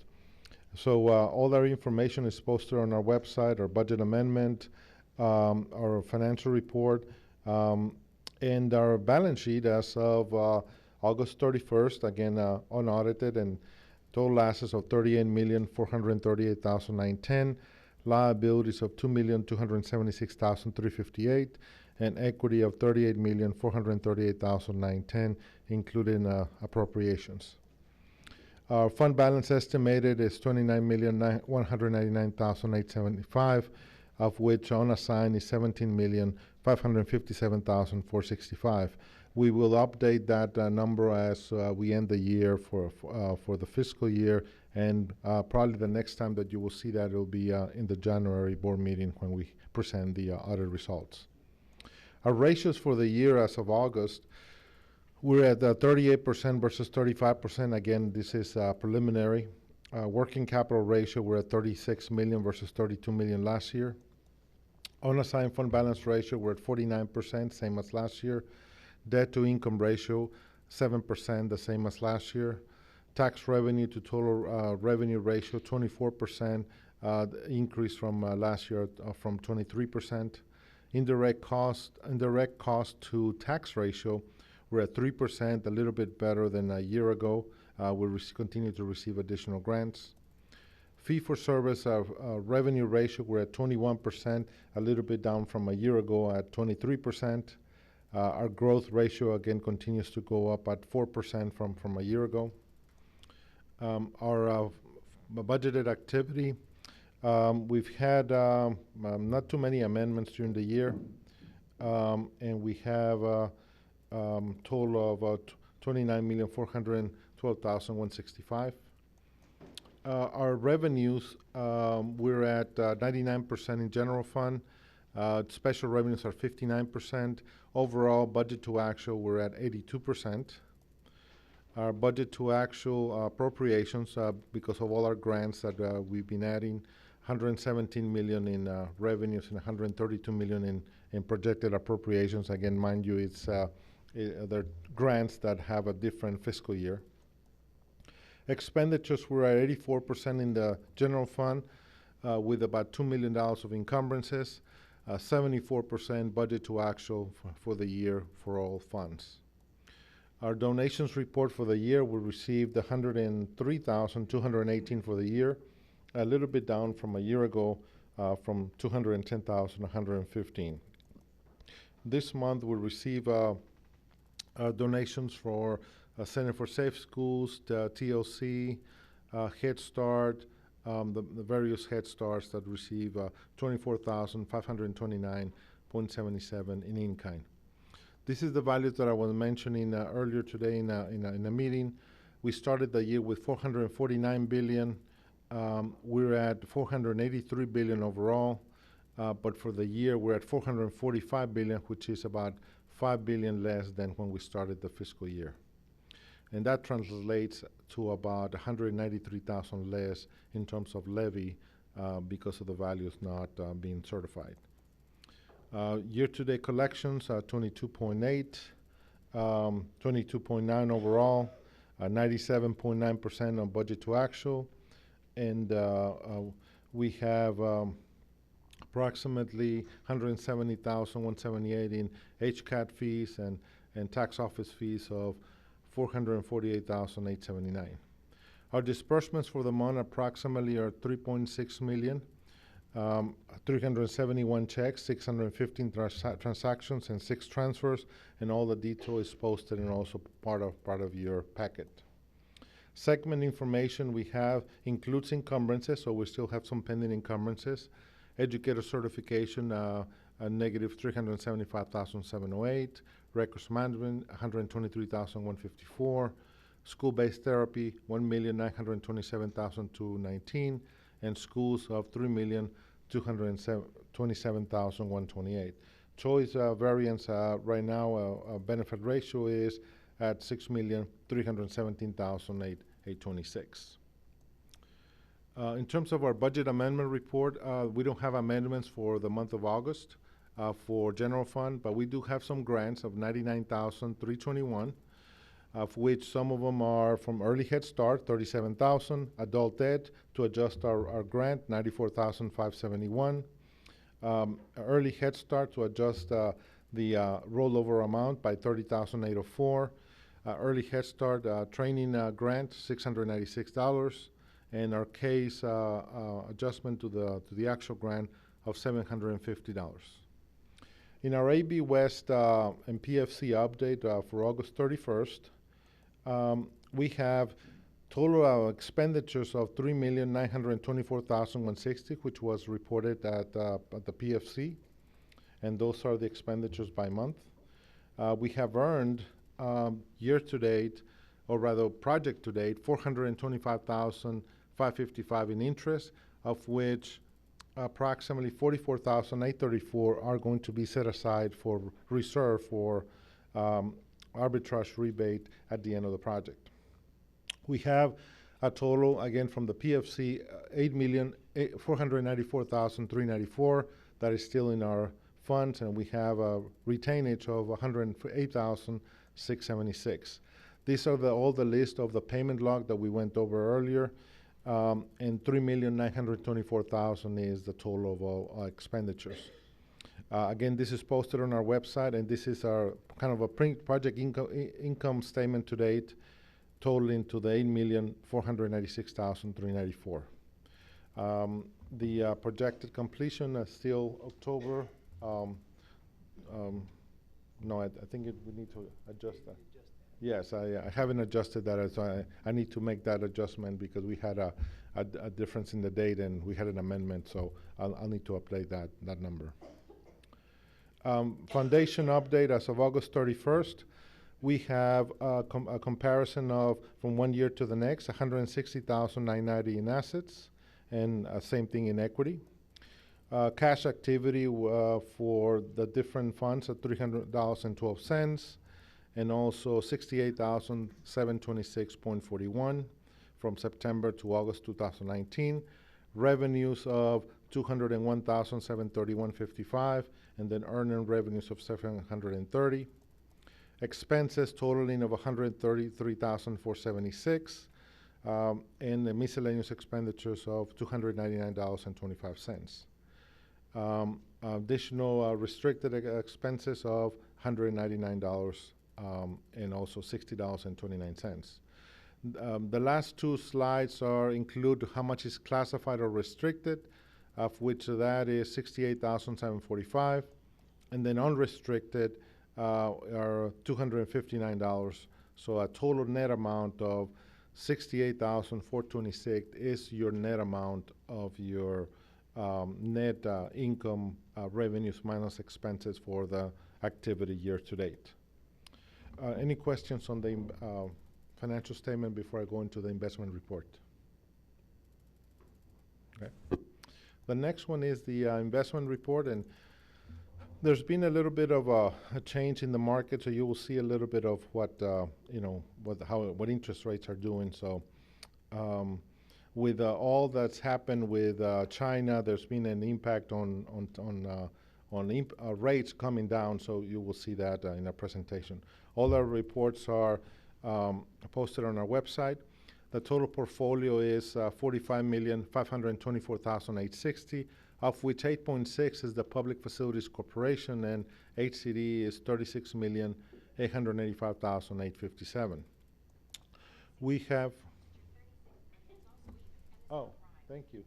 So all our information is posted on our website, our budget amendment, our financial report, and our balance sheet as of August 31st, again unaudited, and total assets of $38,438,910, liabilities of $2,276,358, and equity of $38,438,910, including appropriations. Our fund balance estimated is $29,199,875, of which unassigned is $17,557,465. We will update that number as we end the year for the fiscal year, and probably the next time that you will see that, it will be in the January board meeting when we present the audit results. Our ratios for the year as of August, we're at 38% versus 35%. Again, this is preliminary. Working capital ratio, we're at 36 million versus 32 million last year. Unassigned fund balance ratio, we're at 49%, same as last year. Debt to income ratio, 7%, the same as last year. Tax revenue to total revenue ratio, 24%, increase from last year from 23%. Indirect cost to tax ratio, we're at 3%, a little bit better than a year ago. We continue to receive additional grants. Fee-for-service revenue ratio, we're at 21%, a little bit down from a year ago at 23%. Our growth ratio, again, continues to go up at 4% from a year ago. Our budgeted activity, we've had not too many amendments during the year, and we have a total of 29,412,165. Our revenues, we're at 99% in general fund. Special revenues are 59%. Overall, budget to actual, we're at 82%. Our budget to actual appropriations, because of all our grants that we've been adding, 117 million in revenues and 132 million in projected appropriations. Again, mind you, they're grants that have a different fiscal year. Expenditures, we're at 84% in the general fund, with about $2 million of encumbrances, 74% budget to actual for the year for all funds. Our donations report for the year, we received 103,218 for the year, a little bit down from a year ago, from 210,115. This month, we receive donations for Center for Safe Schools, TLC, Head Start, the various Head Starts that receive 24,529.77 in in-kind. This is the values that I was mentioning earlier today in a meeting. We started the year with 449 billion. We're at 483 billion overall, but for the year we're at 445 billion, which is about 5 billion less than when we started the fiscal year. And that translates to about 193,000 less in terms of levy because of the values not being certified. Year-to-date collections, 22.8, 22.9 overall, 97.9% on budget to actual, and we have approximately 170,178 in HCAT fees and tax office fees of 448,879. Our disbursements for the month approximately are 3.6 million. 371 checks, 615 transactions, and 6 transfers, and all the detail is posted and also part of your packet. Segment information we have includes encumbrances, so we still have some pending encumbrances. Educator certification, a negative 375,708. Records management, 123,154. School-based therapy, 1,927,219, and schools of 3,227,128. Choice variance right now, benefit ratio is at 6,317,826. In terms of our budget amendment report, we don't have amendments for the month of August for general fund, but we do have some grants of 99,321. Of which some of them are from Early Head Start, 37,000, Adult Ed, to adjust our grant, 94,571, Early Head Start to adjust the rollover amount by 30,804, Early Head Start training grant, $696, and our case adjustment to the actual grant of $750. In our AB West and PFC update for August 31st, we have total expenditures of 3,924,160, which was reported at the PFC, and those are the expenditures by month. We have earned year to date, or rather project to date, $425,555 in interest, of which approximately $44,834 are going to be set aside for reserve for arbitrage rebate at the end of the project. We have a total, again, from the PFC, $8,494,394 that is still in our funds, and we have a retainage of $108,676. These are all the list of the payment log that we went over earlier, and $3,924,000 is the total of all expenditures. Again, this is posted on our website, and this is our kind of a project income statement to date, totaling to the $8,496,394. The projected completion is still October. No, I think we need to adjust that. Yes, I haven't adjusted that, so I need to make that adjustment because we had a difference in the date and we had an amendment, so I'll need to update that number. Foundation update as of August 31st. We have a comparison of from one year to the next, $160,990 in assets, and same thing in equity. Cash activity for the different funds at $300.12, and also $68,726.41 from September to August 2019. Revenues of $201,731.55, and then earned revenues of $730. Expenses totaling of $133,476, and the miscellaneous expenditures of $299.25. Additional restricted expenses of $199, and also $60.29. The last two slides include how much is classified or restricted, of which that is $68,745, and then unrestricted are $259. So a total net amount of $68,426 is your net amount of your net income, revenues minus expenses for the activity year to date. Any questions on the financial statement before I go into the investment report? Okay. The next one is the investment report, and there's been a little bit of a change in the market, so you will see a little bit of what what interest rates are doing. So, with all that's happened with China, there's been an impact on rates coming down. So you will see that in our presentation. All our reports are posted on our website. The total portfolio is $45,524,860, of which 8.6 is the Public Facilities Corporation, and HCDE is $36,885,857. We have. Oh, thank you.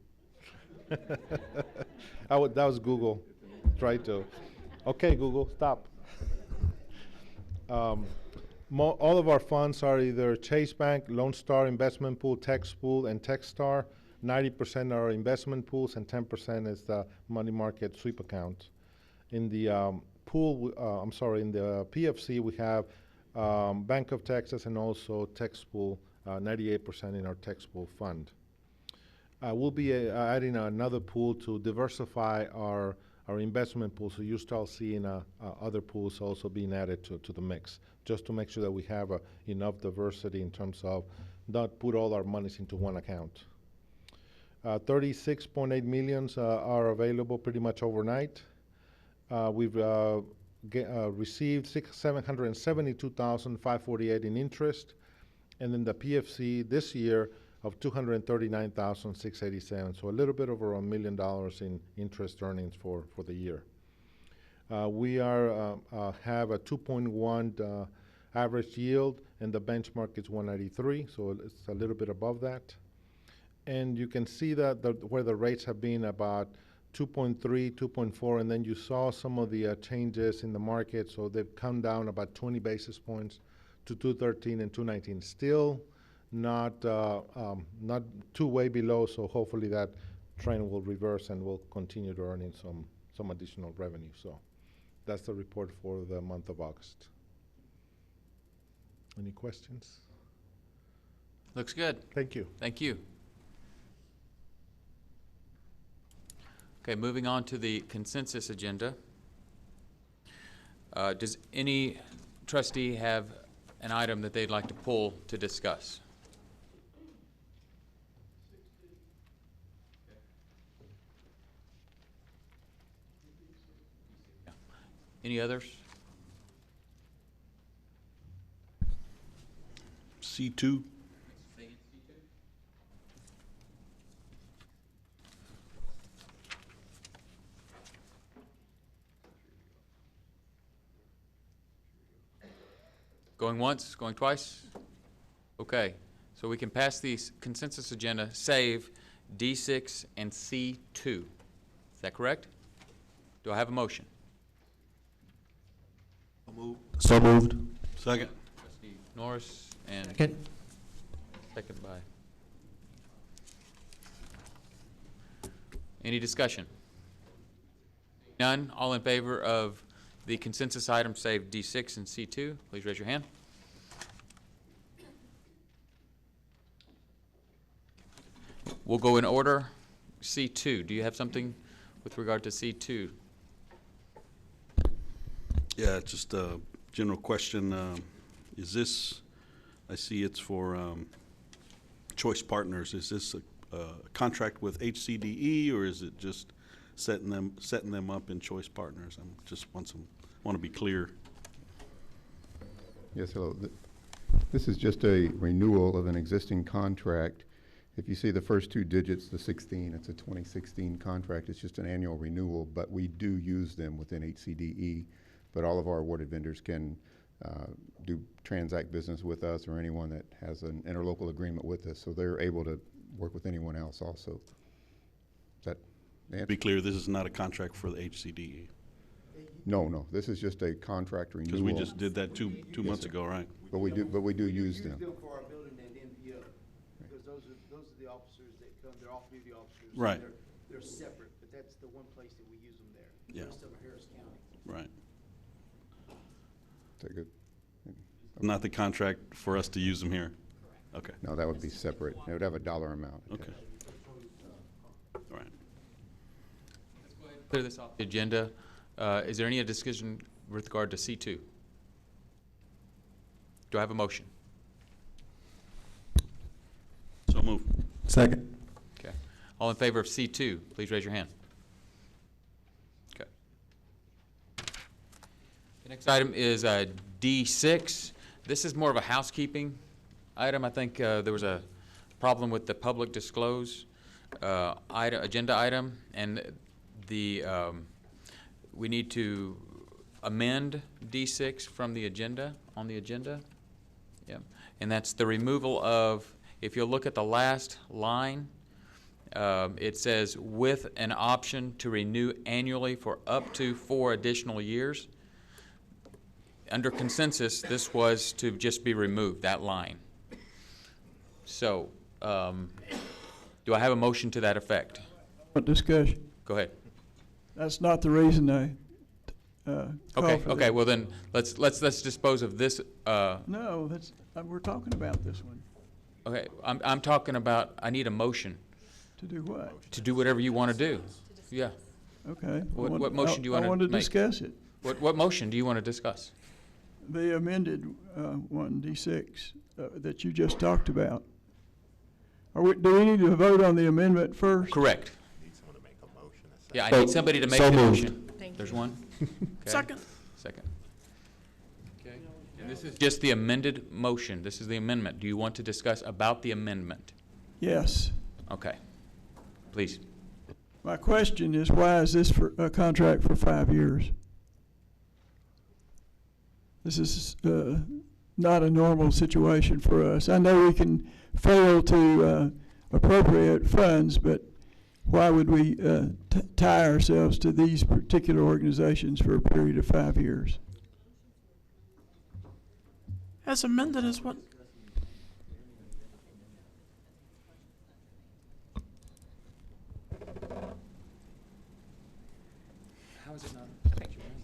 That was Google. Try to. Okay, Google, stop. All of our funds are either Chase Bank, Lone Star Investment Pool, TexPool, and Techstar. 90% are investment pools, and 10% is the money market sweep account. In the in the PFC, we have Bank of Texas and also TexPool, 98% in our TexPool fund. We'll be adding another pool to diversify our investment pool, so you start seeing other pools also being added to the mix, just to make sure that we have enough diversity in terms of not put all our monies into one account. 36.8 millions are available pretty much overnight. We've received $772,548 in interest, and then the PFC this year of $239,687, so a little bit over $1 million in interest earnings for the year. We have a 2.1 average yield, and the benchmark is 193, so it's a little bit above that. And you can see that where the rates have been about 2.3, 2.4, and then you saw some of the changes in the market, so they've come down about 20 basis points to 213 and 219. Still not too way below, so hopefully that trend will reverse and we'll continue to earning some additional revenue. So that's the report for the month of August. Any questions? Looks good. Thank you. Thank you. Okay, moving on to the consensus agenda. Does any trustee have an item that they'd like to pull to discuss? Any others? C2. Going once, going twice? Okay, so we can pass the consensus agenda, save D6 and C2. Is that correct? Do I have a motion? So moved. Second. Trustee Norris and second by. Any discussion? None. All in favor of the consensus item, save D6 and C2, please raise your hand. We'll go in order. C2, do you have something with regard to C2? Yeah, just a general question. Is this, I see it's for Choice Partners. Is this a contract with HCDE, or is it just setting them up in Choice Partners? I'm just want to be clear. Yes, hello. This is just a renewal of an existing contract. If you see the first two digits, the 16, it's a 2016 contract. It's just an annual renewal, but we do use them within HCDE. But all of our awarded vendors can transact business with us or anyone that has an interlocal agreement with us. So they're able to work with anyone else also. Is that the answer? Be clear, this is not a contract for the HCDE. No. This is just a contract renewal. Because we just did that two months ago, right? But we do use them. For our building and NPO, because those are the officers that come. They're off-duty officers. Right. They're separate, but that's the one place that we use them there. Yeah. The rest of them are Harris County. Right. Is that good? Not the contract for us to use them here. Okay. No, that would be separate. It would have a dollar amount. Okay. All right. Clear this off the agenda. Is there any discussion with regard to C2? Do I have a motion? So moved. Second. Okay. All in favor of C2, please raise your hand. Okay. The next item is D6. This is more of a housekeeping item. I think there was a problem with the public disclose agenda item, and we need to amend D6 from the agenda, on the agenda. Yeah. And that's the removal of, if you'll look at the last line, it says, with an option to renew annually for up to 4 additional years. Under consensus, this was to just be removed, that line. So, do I have a motion to that effect? Discussion. Go ahead. That's not the reason I Okay, well then, let's dispose of this. No, that's, we're talking about this one. Okay, I'm talking about, I need a motion. To do what? To do whatever you want to do. Yeah. Okay. What motion do you want to make? I want to discuss it. What motion do you want to discuss? The amended one, D6, that you just talked about. Do we need to vote on the amendment first? Correct. Yeah, I need somebody to make the motion. There's one. Okay. Second. Okay. And this is just the amended motion. This is the amendment. Do you want to discuss about the amendment? Yes. Okay. Please. My question is, why is this for a contract for 5 years? This is not a normal situation for us. I know we can fail to appropriate funds, but why would we tie ourselves to these particular organizations for a period of 5 years? As amended is what? How is it not?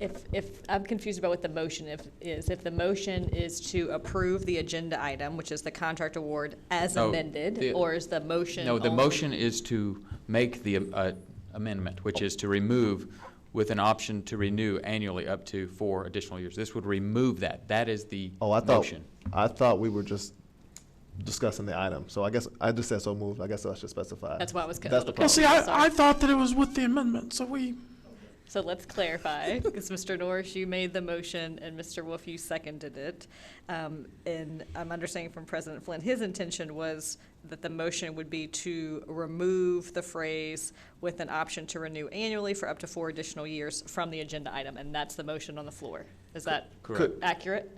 If I'm confused about what the motion if the motion is to approve the agenda item, which is the contract award as No, amended, or is the motion? No, the only- motion is to make the amendment, which is to remove with an option to renew annually up to 4 additional years. This would remove that. That is the motion. I thought we were just discussing the item. So I guess I just said so moved. I guess I should specify. That's why I was. That's the Yeah, problem. see, I thought that it was with the amendment, so we. So let's clarify, because Mr. Norris, you made the motion, and Mr. Wolf, you seconded it. And I'm understanding from President Flynn, his intention was that the motion would be to remove the phrase with an option to renew annually for up to 4 additional years from the agenda item, and that's the motion on the floor. Is that accurate?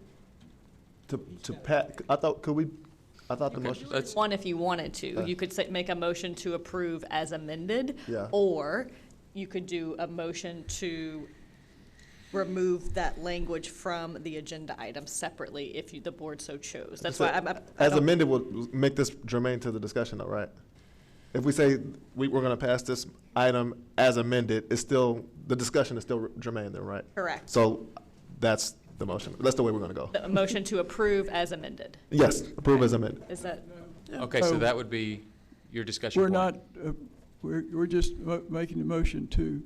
I thought the motion. One, if you wanted to, you could make a motion to approve as amended, Yeah. or you could do a motion to remove that language from the agenda item separately if the board so chose. That's why I As don't- amended will make this germane to the discussion, though, right? If we say we're going to pass this item as amended, the discussion is still germane, then, right? Correct. So that's the motion. That's the way we're going to go. A motion to approve as amended. Yes, approve as amended. Is that? Okay, so that would be your discussion We're point. not, we're just making the motion to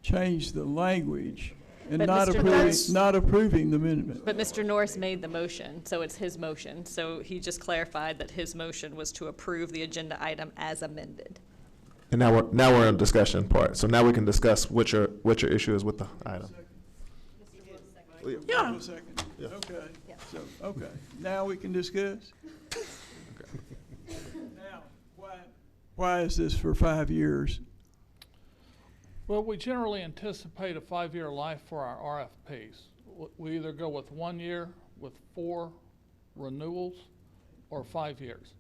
change the language and But not Mr. approving, Norris- not approving the amendment. But Mr. Norris made the motion, so it's his motion. So he just clarified that his motion was to approve the agenda item as amended. And now we're in discussion part. So now we can discuss what your issue is with the item. Yeah. Okay, so, okay, now we can discuss? Now, why is this for 5 years? Well, we generally anticipate a 5-year life for our RFPs. We either go with 1 year with 4 renewals or 5 years.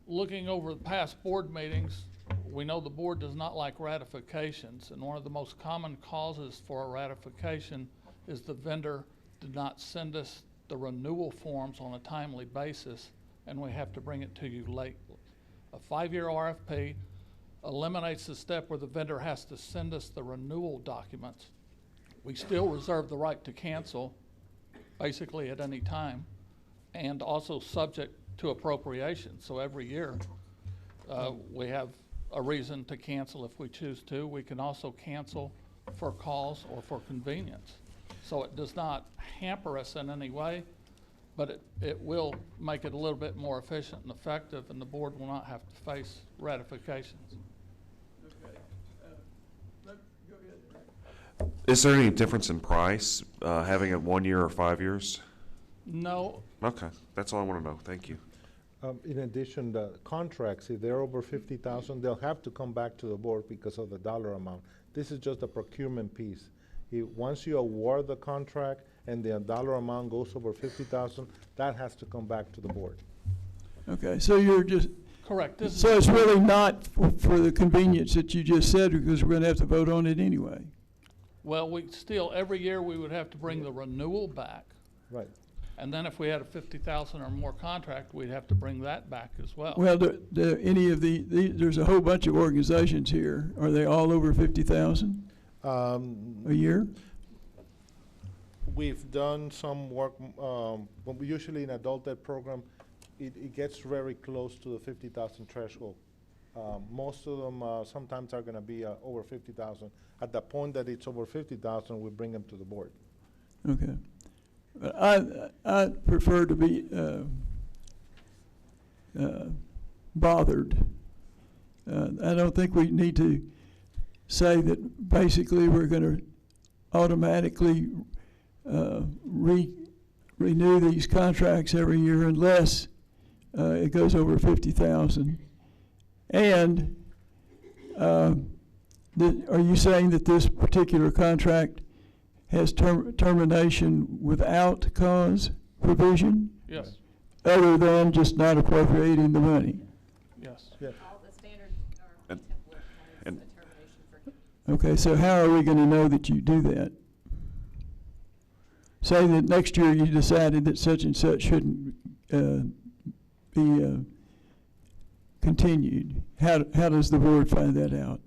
Looking over the past board meetings, we know the board does not like ratifications, and one of the most common causes for a ratification is the vendor did not send us the renewal forms on a timely basis, and we have to bring it to you late. A 5-year RFP eliminates the step where the vendor has to send us the renewal documents. We still reserve the right to cancel basically at any time, and also subject to appropriation. So every year we have a reason to cancel if we choose to. We can also cancel for cause or for convenience. So it does not hamper us in any way, but it will make it a little bit more efficient and effective, and the board will not have to face ratifications. Is there any difference in price, having it 1 year or 5 years? No. Okay, that's all I want to know. Thank you. In addition, the contracts, if they're over 50,000, they'll have to come back to the board because of the dollar amount. This is just a procurement piece. Once you award the contract and the dollar amount goes over 50,000, that has to come back to the board. Okay, so you're just. Correct. So it's really not for the convenience that you just said, because we're gonna have to vote on it anyway. Well, we still, every year we would have to bring the renewal back. Right. And then if we had a 50,000 or more contract, we'd have to bring that back as well. Well, any of there's a whole bunch of organizations here. Are they all over 50,000 a year? We've done some work, but we usually in adult ed program, it gets very close to the 50,000 threshold. Most of them sometimes are gonna be over 50,000. At the point that it's over 50,000, we bring them to the board. Okay. I prefer to be bothered. I don't think we need to say that basically we're going to automatically renew these contracts every year unless it goes over 50,000. And are you saying that this particular contract has termination without cause provision? Yes. Other than just not appropriating the money? Yes. All the standard And- and- Okay, so how are we going to know that you do that? Say that next year you decided that such and such shouldn't be continued. How does the board find that out?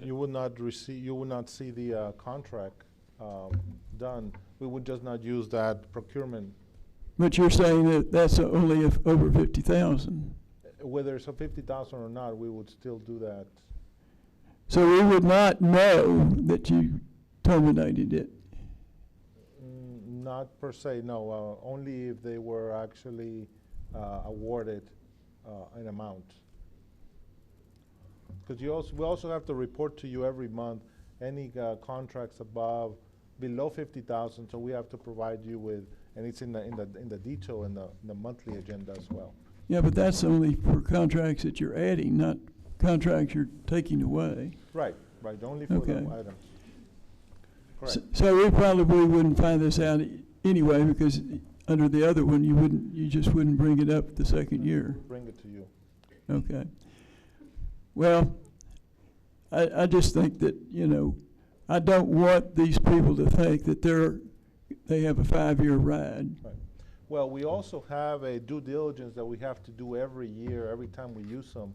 You would not receive, you would not see the contract done. We would just not use that procurement. But you're saying that that's only if over 50,000. Whether it's a 50,000 or not, we would still do that. So we would not know that you terminated it. Not per se, no. Only if they were actually awarded an amount. Because we also have to report to you every month any contracts below 50,000. So we have to provide you with, and it's in the detail in the monthly agenda as well. Yeah, but that's only for contracts that you're adding, not contracts you're taking away. Right. Only for the items. Correct. So we probably wouldn't find this out anyway, because under the other one, you just wouldn't bring it up the second year. Bring it to you. Okay. Well, I just think that, I don't want these people to think that they have a 5-year ride. Right. Well, we also have a due diligence that we have to do every year, every time we use them,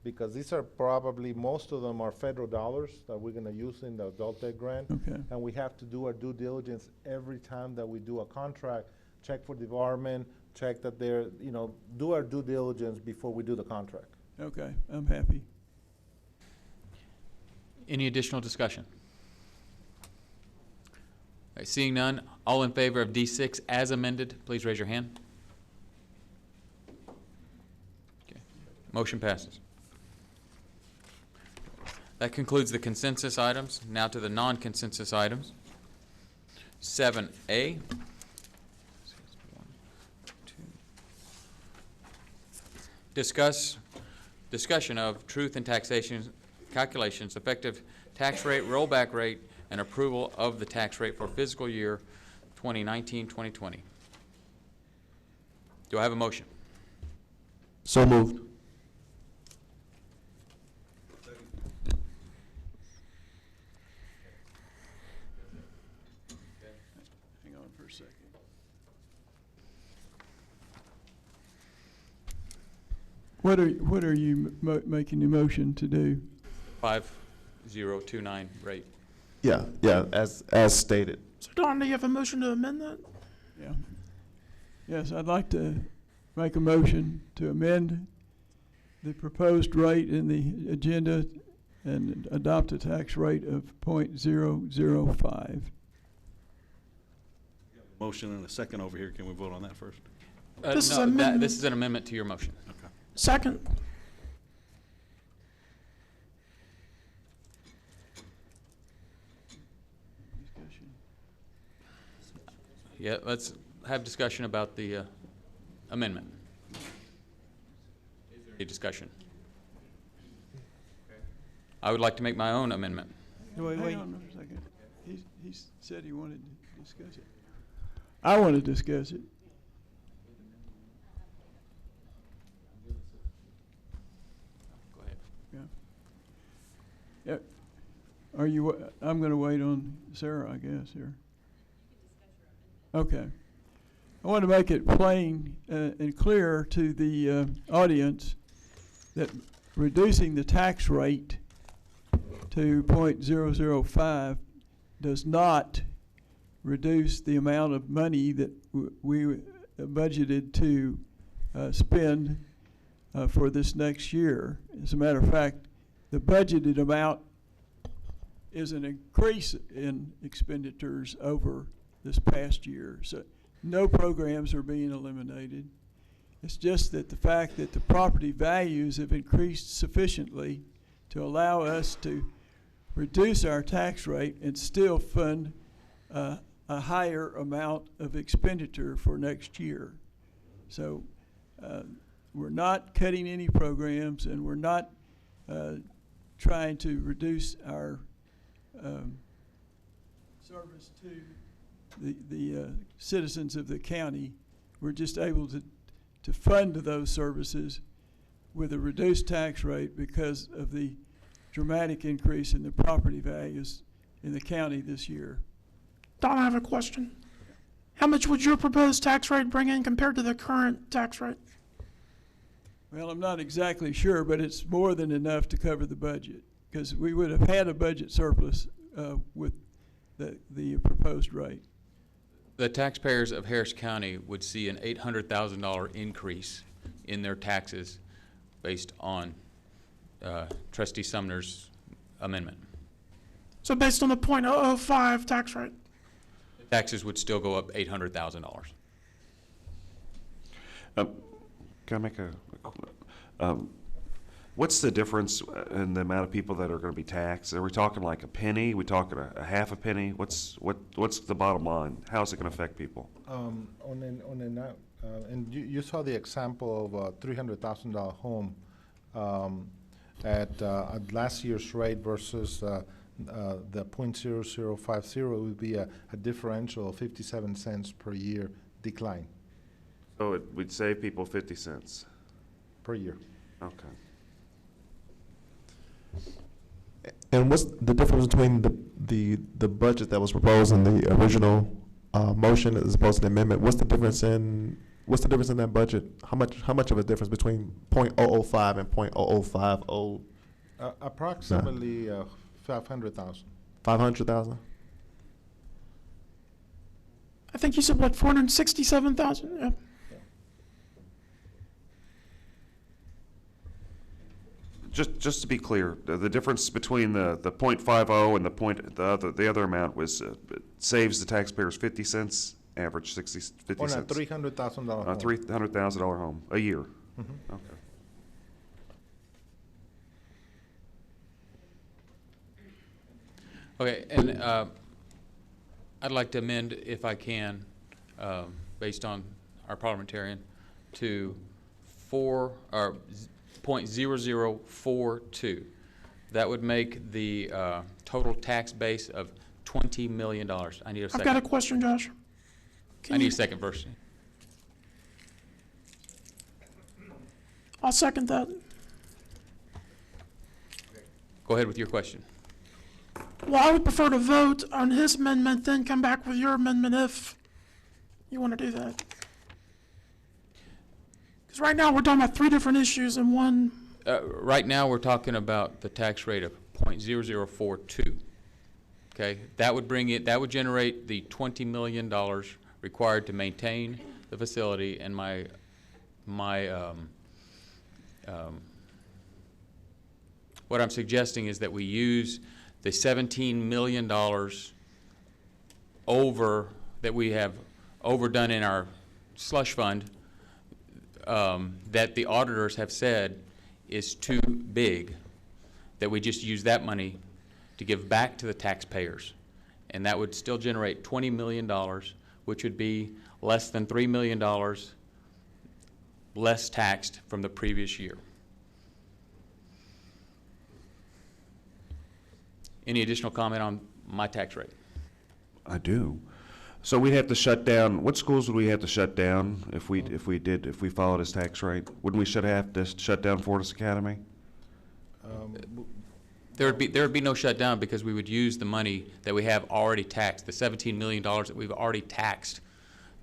because these are probably, most of them are federal dollars that we're going to use in the adult ed grant. Okay. And we have to do our due diligence every time that we do a contract, check for debarment, check that they're, do our due diligence before we do the contract. Okay, I'm happy. Any additional discussion? All right, seeing none, all in favor of D6 as amended, please raise your hand. Okay. Motion passes. That concludes the consensus items. Now to the non-consensus items. 7A. Discussion of truth and taxation calculations, effective tax rate, rollback rate, and approval of the tax rate for fiscal year 2019-2020. Do I have a motion? So moved. Hang on for a second. What are you making the motion to do? 5029 rate. Yeah, as stated. So Don, do you have a motion to amend that? Yeah. Yes, I'd like to make a motion to amend the proposed rate in the agenda and adopt a tax rate of 0.005. Motion and a second over here. Can we vote on that first? This is No, amendment. this is an amendment to your motion. Okay. Second. Yeah, let's have discussion about the amendment. Is there any discussion? I would like to make my own amendment. Hang on a second. He said he wanted to discuss it. I want to discuss it. Go ahead. Yeah. Are you? I'm going to wait on Sarah, I guess, here. Okay. I want to make it plain and clear to the audience that reducing the tax rate to 0.005 does not reduce the amount of money that we budgeted to spend for this next year. As a matter of fact, the budgeted amount is an increase in expenditures over this past year. So no programs are being eliminated. It's just that the fact that the property values have increased sufficiently to allow us to reduce our tax rate and still fund a higher amount of expenditure for next year. So we're not cutting any programs, and we're not trying to reduce our service to the citizens of the county. We're just able to fund those services with a reduced tax rate because of the dramatic increase in the property values in the county this year. Don, I have a question. How much would your proposed tax rate bring in compared to the current tax rate? Well, I'm not exactly sure, but it's more than enough to cover the budget. because we would have had a budget surplus with the proposed rate. The taxpayers of Harris County would see an $800,000 increase in their taxes based on Trustee Sumner's amendment. So based on the .005 tax rate? Taxes would still go up $800,000. Can I make what's the difference in the amount of people that are going to be taxed? Are we talking like a penny? Are we talking a half a penny? What's the bottom line? How is it going to affect people? And you saw the example of a $300,000 home at last year's rate versus the .0050 would be a differential of 57 cents per year decline. So it would save people 50 cents per year. Okay. And what's the difference between the budget that was proposed in the original motion as opposed to the amendment? What's the difference in that budget? How much of a difference between .005 and .0050? Approximately 500,000. 500,000. I think you said what, 467,000? Yeah. Just to be clear, the difference between the .50 and the other amount was it saves the taxpayers 50 cents, average 50 cents. On a $300,000 home. A $300,000 home a year. Mm-hmm. Okay. Okay, and I'd like to amend, if I can, based on our parliamentarian, to .0042. That would make the total tax base of $20 million. I need a second. I've got a question, Josh. I need a second first. I'll second that. Go ahead with your question. Well, I would prefer to vote on his amendment, then come back with your amendment if you want to do that. Because right now we're talking about three different issues in one. Right now we're talking about the tax rate of .0042. Okay, that would generate the $20 million required to maintain the facility, and what I'm suggesting is that we use the $17 million that we have overdone in our slush fund that the auditors have said is too big, that we just use that money to give back to the taxpayers. And that would still generate $20 million, which would be less than $3 million less taxed from the previous year. Any additional comment on my tax rate? I do. So we'd have to shut down. What schools would we have to shut down if we followed his tax rate? Wouldn't we have to shut down Fortis Academy? There would be no shutdown because we would use the money that we have already taxed, the $17 million that we've already taxed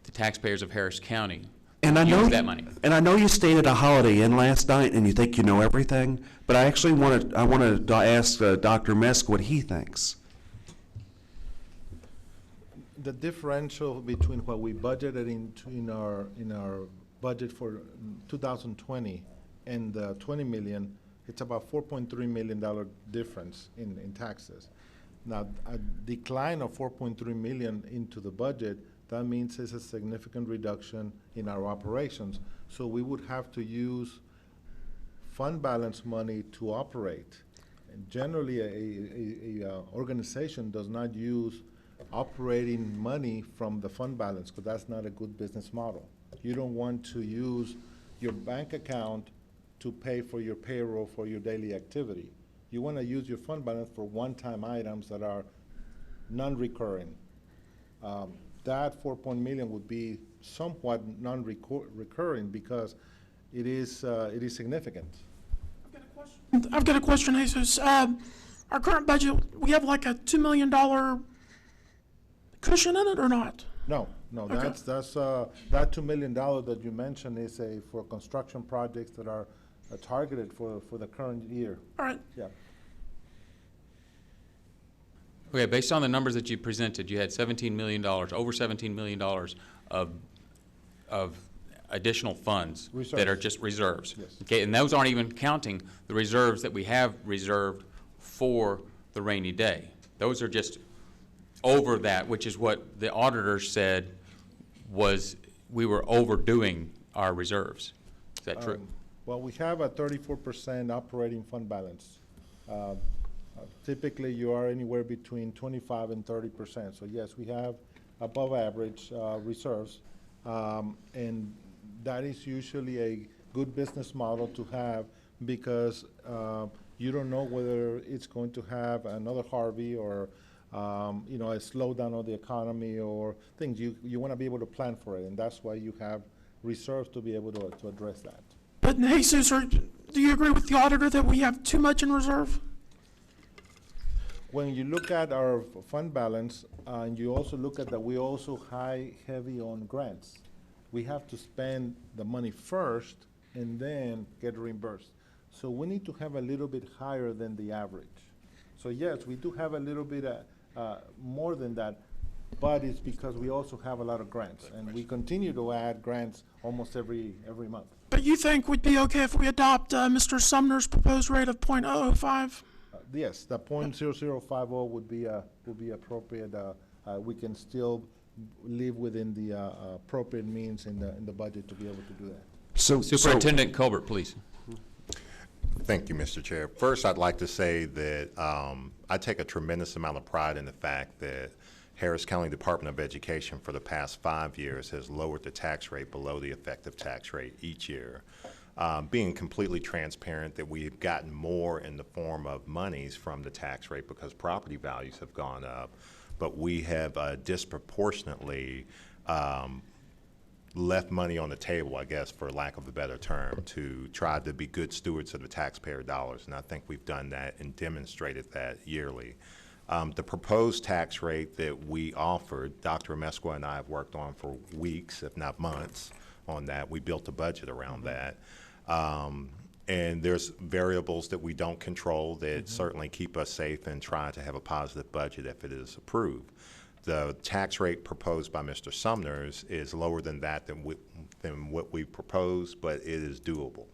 the taxpayers of Harris County. And I know that money. And I know you stayed at a Holiday Inn last night, and you think you know everything. But I actually want to ask Dr. Mesk what he thinks. The differential between what we budgeted in our budget for 2020 and the 20 million, it's about $4.3 million difference in taxes. Now, a decline of $4.3 million into the budget, that means it's a significant reduction in our operations. So we would have to use fund balance money to operate. And generally, a organization does not use operating money from the fund balance because that's not a good business model. You don't want to use your bank account to pay for your payroll for your daily activity. You want to use your fund balance for one-time items that are non-recurring. That $4 million would be somewhat non-recurring because it is significant. I've got a question, Jesus. Our current budget, we have like a $2 million cushion in it or not? No, Okay. that's that $2 million that you mentioned is for construction projects that are targeted for the current year. All right. Yeah. Okay, based on the numbers that you presented, you had $17 million, over $17 million of additional funds that are just reserves. Yes. Okay, and those aren't even counting the reserves that we have reserved for the rainy day. Those are just over that, which is what the auditor said was we were overdoing our reserves. Is that true? Well, we have a 34% operating fund balance. Typically, you are anywhere between 25 and 30%. So yes, we have above average reserves, and that is usually a good business model to have because you don't know whether it's going to have another Harvey or you know, a slowdown of the economy or things. You want to be able to plan for it, and that's why you have reserves to be able to address that. But Jesus, do you agree with the auditor that we have too much in reserve? When you look at our fund balance, and you also look at that we also heavy on grants. We have to spend the money first and then get reimbursed. So we need to have a little bit higher than the average. So yes, we do have a little bit more than that, but it's because we also have a lot of grants, and we continue to add grants almost every month. But you think we'd be okay if we adopt Mr. Sumner's proposed rate of .005? Yes, the .0050 would be appropriate. We can still live within the appropriate means in the budget to be able to do that. So, Superintendent Colbert, please. Thank you, Mr. Chair. First, I'd like to say that I take a tremendous amount of pride in the fact that Harris County Department of Education for the past 5 years has lowered the tax rate below the effective tax rate each year. Being completely transparent that we've gotten more in the form of monies from the tax rate because property values have gone up, but we have disproportionately left money on the table, I guess, for lack of a better term, to try to be good stewards of the taxpayer dollars, and I think we've done that and demonstrated that yearly. The proposed tax rate that we offered, Dr. Amesqua and I have worked on for weeks, if not months, on that. We built a budget around that. And there's variables that we don't control that certainly keep us safe and try to have a positive budget if it is approved. The tax rate proposed by Mr. Sumner's is lower than that than what we proposed, but it is doable.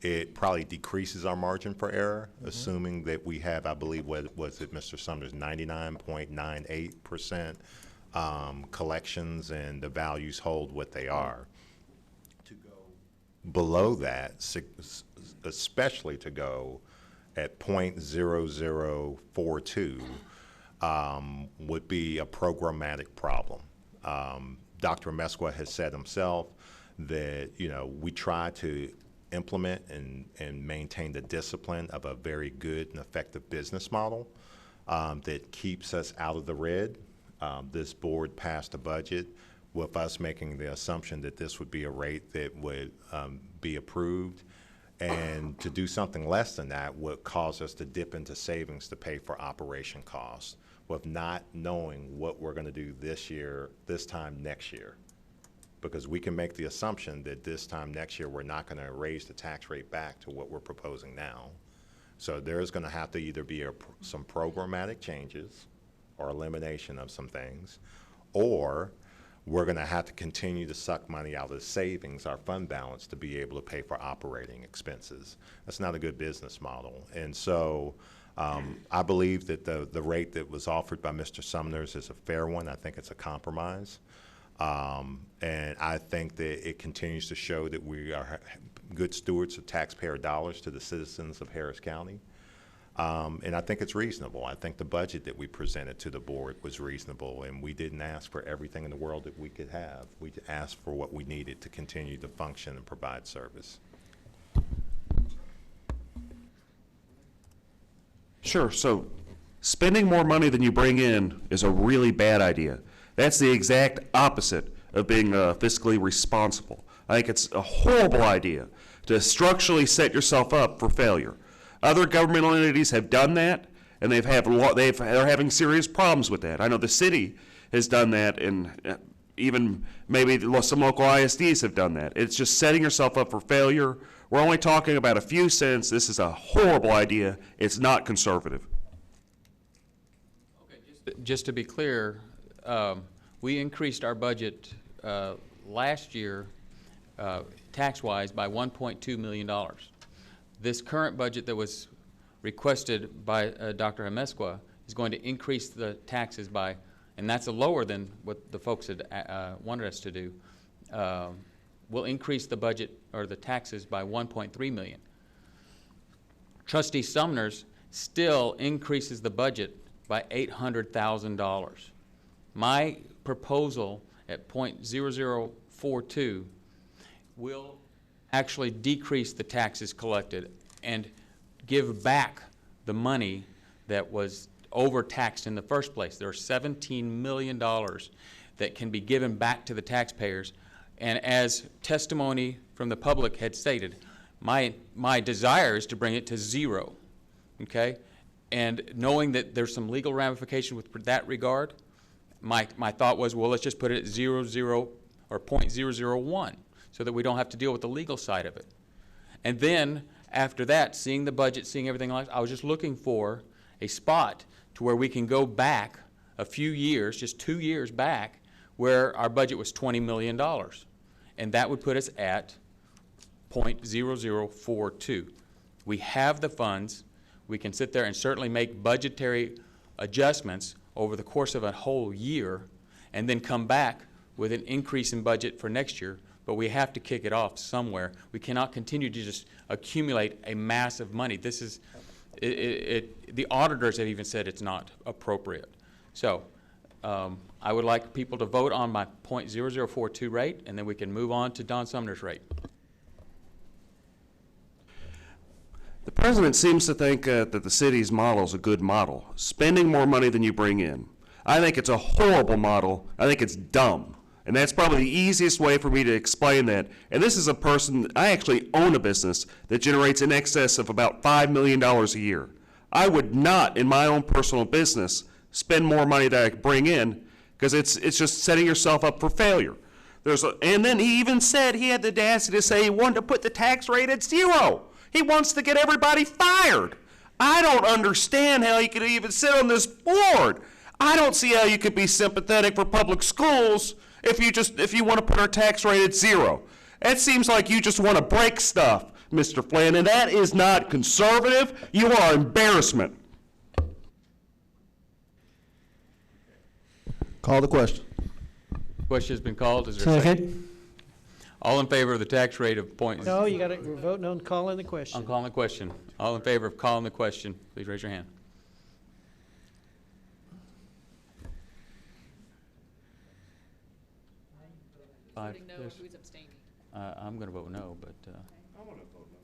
It probably decreases our margin for error, assuming that we have, I believe, what was it, Mr. Sumner's 99.98% collections and the values hold what they are. To go below that, especially to go at .0042, would be a programmatic problem. Dr. Amesqua has said himself that, you know, we try to implement and maintain the discipline of a very good and effective business model that keeps us out of the red. This board passed a budget with us making the assumption that this would be a rate that would be approved, and to do something less than that would cause us to dip into savings to pay for operation costs, with not knowing what we're going to do this year, this time next year. Because we can make the assumption that this time next year we're not going to raise the tax rate back to what we're proposing now. So there's going to have to either be some programmatic changes or elimination of some things, or we're going to have to continue to suck money out of the savings, our fund balance, to be able to pay for operating expenses. That's not a good business model. And so I believe that the rate that was offered by Mr. Sumner's is a fair one. I think it's a compromise. And I think that it continues to show that we are good stewards of taxpayer dollars to the citizens of Harris County. And I think it's reasonable. I think the budget that we presented to the board was reasonable, and we didn't ask for everything in the world that we could have. We asked for what we needed to continue to function and provide service. Sure. So spending more money than you bring in is a really bad idea. That's the exact opposite of being fiscally responsible. I think it's a horrible idea to structurally set yourself up for failure. Other governmental entities have done that, and they're having serious problems with that. I know the city has done that, and even maybe some local ISDs have done that. It's just setting yourself up for failure. We're only talking about a few cents. This is a horrible idea. It's not conservative. just to be clear, we increased our budget last year, tax-wise, by $1.2 million. This current budget that was requested by Dr. Amesqua is going to increase the taxes by, and that's lower than what the folks had wanted us to do. We'll increase the budget or the taxes by $1.3 million. Trustee Sumner's still increases the budget by $800,000. My proposal at .0042 will actually decrease the taxes collected and give back the money that was overtaxed in the first place. There are $17 million that can be given back to the taxpayers. And as testimony from the public had stated, my desire is to bring it to zero, okay? And knowing that there's some legal ramification with that regard, my thought was, well, let's just put it at 0.0 or .001 so that we don't have to deal with the legal side of it. And then after that, seeing the budget, seeing everything else, I was just looking for a spot to where we can go back a few years, just 2 years back, where our budget was $20 million. And that would put us at .0042. We have the funds. We can sit there and certainly make budgetary adjustments over the course of a whole year and then come back with an increase in budget for next year, but we have to kick it off somewhere. We cannot continue to just accumulate a mass of money. This is, the auditors have even said it's not appropriate. So I would like people to vote on my .0042 rate, and then we can move on to Don Sumner's rate. The president seems to think that the city's model is a good model, spending more money than you bring in. I think it's a horrible model. I think it's dumb. And that's probably the easiest way for me to explain that. And this is a person, I actually own a business that generates in excess of about $5 million a year. I would not, in my own personal business, spend more money than I bring in, because it's just setting yourself up for failure. And then he even said he had the audacity to say he wanted to put the tax rate at 0. He wants to get everybody fired. I don't understand how he could even sit on this board. I don't see how you could be sympathetic for public schools if you want to put our tax rate at 0. It seems like you just want to break stuff, Mr. Flynn, and that is not conservative. You are embarrassment. Call the question. Question has been called. Is there a second? All in favor of the tax rate of point? No, you got to, we're voting on calling the question. I'm calling the question. All in favor of calling the question, please raise your hand. Voting no, who's abstaining? I'm going to vote no, but. I want to vote no.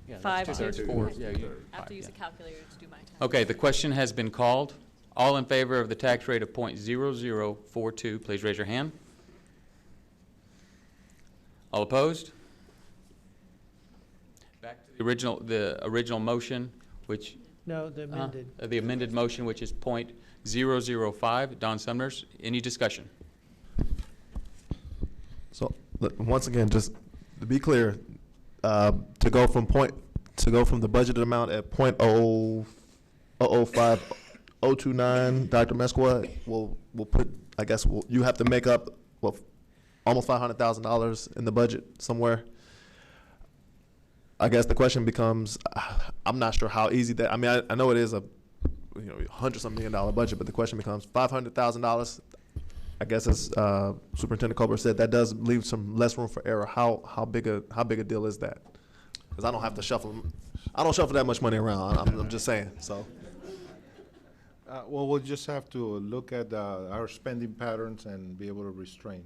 Yeah, that's 5 2/3, to 4. Yeah, you, I have to use a calculator to do my tax. okay, the question has been called. All in favor of the tax rate of .0042, please raise your hand. All opposed? Back to the original motion, which. No, the amended. The amended motion, which is .005. Don Sumner's. Any discussion? So once again, just to be clear, to go from the budgeted amount at .005.029, Dr. Mesqua, we'll put, I guess you have to make up almost $500,000 in the budget somewhere. I guess the question becomes, I'm not sure how easy that. I mean, I know it is a $100-some million budget, but the question becomes $500,000. I guess as Superintendent Colbert said, that does leave some less room for error. How big a deal is that? Because I don't have to shuffle. I don't shuffle that much money around. I'm just saying. So. Well, we'll just have to look at our spending patterns and be able to restrain.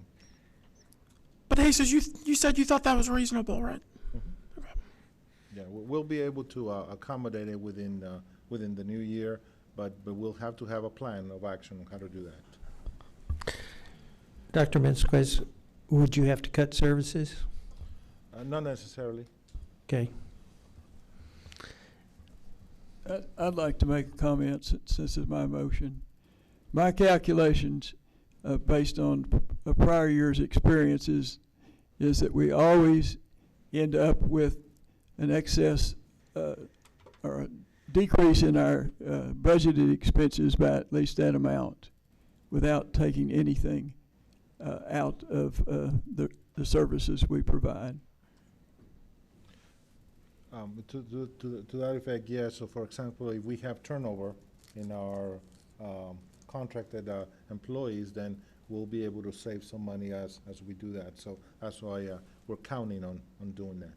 But Jesus, you said you thought that was reasonable, right? Mm-hmm. Okay. Yeah, we'll be able to accommodate it within the new year, but we'll have to have a plan of action on how to do that. Dr. Mensquez, would you have to cut services? Not necessarily. Okay. I'd like to make a comment since this is my motion. My calculations, based on a prior year's experiences, is that we always end up with an excess or a decrease in our budgeted expenses by at least that amount without taking anything out of the services we provide. To that effect, yes. So, for example, if we have turnover in our contracted employees, then we'll be able to save some money as we do that. So that's why we're counting on doing that.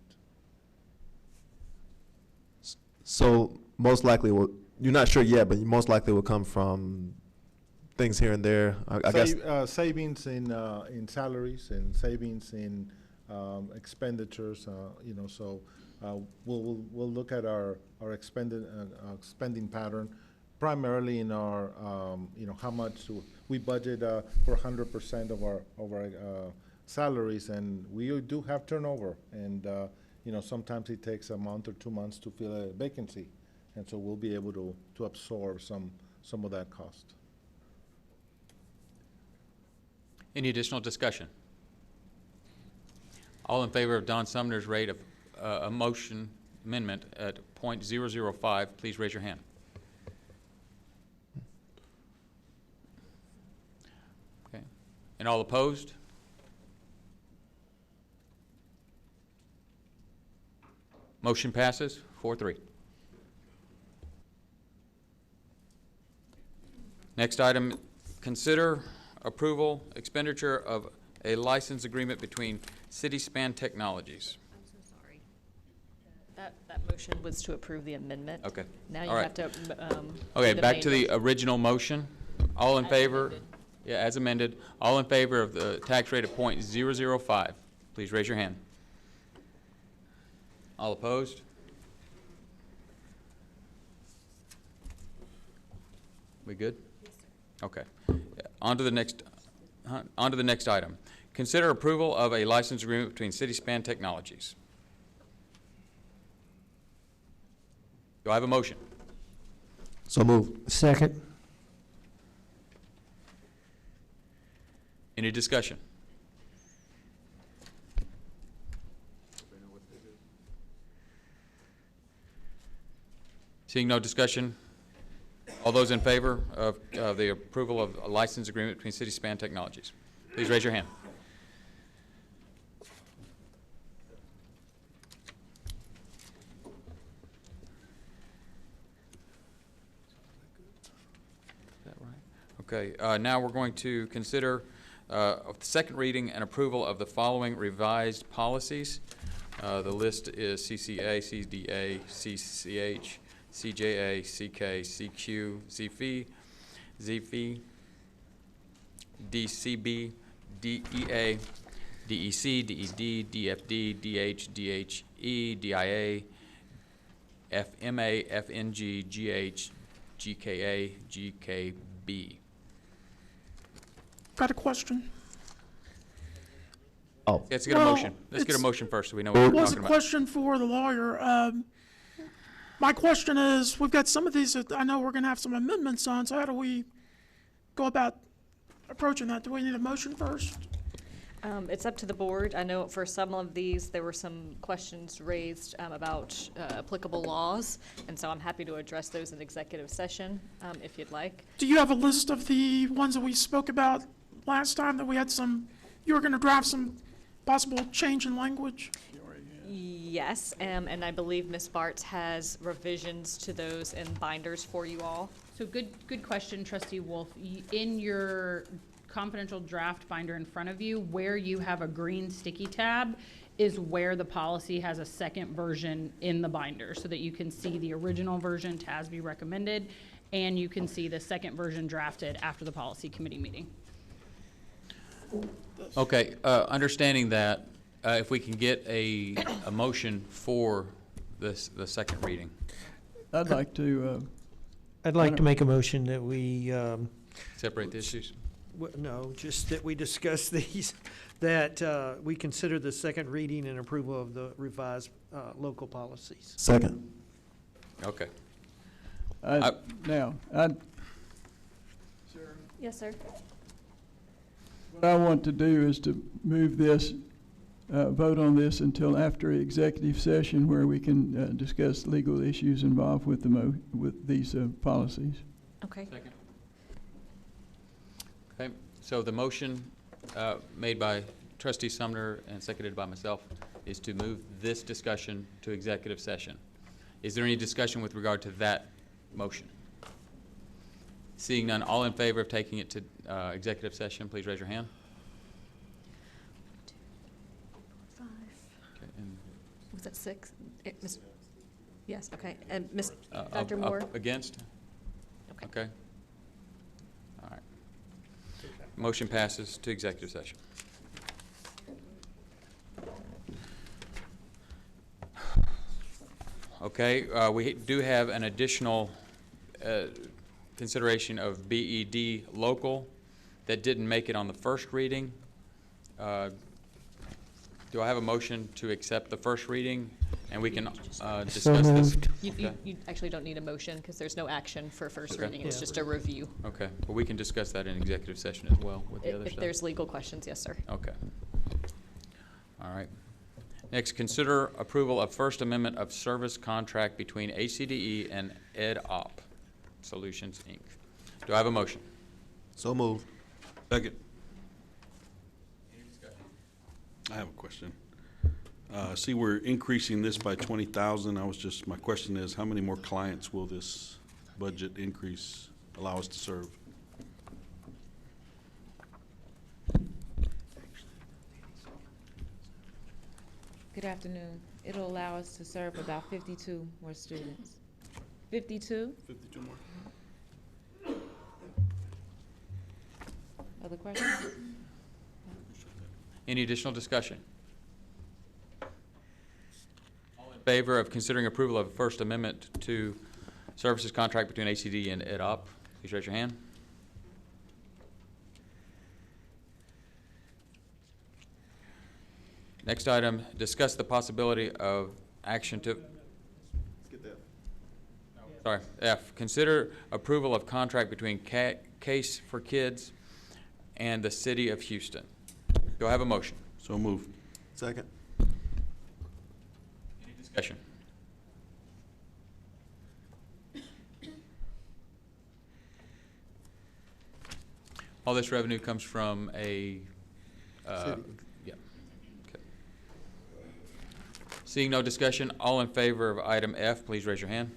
So most likely, you're not sure yet, but most likely will come from things here and there. I guess savings in salaries and savings in expenditures. You know, so we'll look at our spending pattern, primarily in our you know, how much we budget for 100% of our salaries, and we do have turnover, and you know, sometimes it takes a month or 2 months to fill a vacancy, and so we'll be able to absorb some of that cost. Any additional discussion? All in favor of Don Sumner's rate of a motion amendment at .005, please raise your hand. Okay. And all opposed? Motion passes 4-3. Next item, consider approval expenditure of a license agreement between CitySpan Technologies. I'm so sorry. That motion was to approve the amendment. Okay. Now you All right. have to. Okay, do back to main the original motion. All in As favor? amended. Yeah, as amended. All in favor of the tax rate of .005, please raise your hand. All opposed? We good? Yes, sir. Okay. On to the next item. Consider approval of a license agreement between CitySpan Technologies. Do I have a motion? so move. Second. Any discussion? Seeing no discussion, all those in favor of the approval of a license agreement between CitySpan Technologies, please raise your hand. Is that right? Okay, now we're going to consider the second reading and approval of the following revised policies. The list is CCA, CDA, CCH, CJA, CK, CQ, ZFE, ZFE, DCB, DEA, DEC, DED, DFD, DH, DHE, DIA, FMA, FNG, GH, GKA, GKB. Got a question. Oh. Let's get a Well, motion. Let's get a it's- motion first so we know what It we're was a talking about. question for the lawyer. My question is, we've got some of these that I know we're going to have some amendments on, so how do we go about approaching that? Do we need a motion first? It's up to the board. I know for some of these, there were some questions raised about applicable laws, and so I'm happy to address those in executive session if you'd like. Do you have a list of the ones that we spoke about last time that we had you were going to draft some possible change in language? Yes, and I believe Ms. Bartz has revisions to those in binders for you all. So good question, Trustee Wolf. In your confidential draft binder in front of you, where you have a green sticky tab is where the policy has a second version in the binder, so that you can see the original version TASB recommended, and you can see the second version drafted after the policy committee meeting. Okay, understanding that, if we can get a motion for the second reading. I'd like to make a motion that we, Separate the issues? no, just that we discuss these, that we consider the second reading and approval of the revised local policies. Second. Okay. Yes, sir. What I want to do is to move this vote on this until after executive session where we can discuss legal issues involved with with these policies. Okay. Second. Okay, so the motion made by Trustee Sumner and seconded by myself is to move this discussion to executive session. Is there any discussion with regard to that motion? Seeing none, all in favor of taking it to executive session, please raise your hand. Okay, and Was that 6? Yes, okay. And Dr. Moore? Against? Okay. All right. Motion passes to executive session. Okay, we do have an additional consideration of BED local that didn't make it on the first reading. Do I have a motion to accept the first reading, and we can discuss this? You actually don't need a motion because there's no action for first reading. It's just a review. Okay, well, we can discuss that in executive session as well with the other If stuff. there's legal questions, yes, sir. Okay. All right. Next, consider approval of First Amendment of Service contract between HCDE and EdOp Solutions, Inc. Do I have a motion? So moved. Second. I have a question. See, we're increasing this by 20,000. My question is, how many more clients will this budget increase allow us to serve? Good afternoon. It'll allow us to serve about 52 more students. 52? 52 more. Other questions? Any additional discussion? All in favor of considering approval of First Amendment to services contract between HCD and EdOp, please raise your hand. Next item, discuss the possibility of action to... Sorry, F, consider approval of contract between Case for Kids and the City of Houston. Do I have a motion? So moved. Second. Any discussion? All this revenue comes from a, City. yeah. Okay. Seeing no discussion, all in favor of item F, please raise your hand.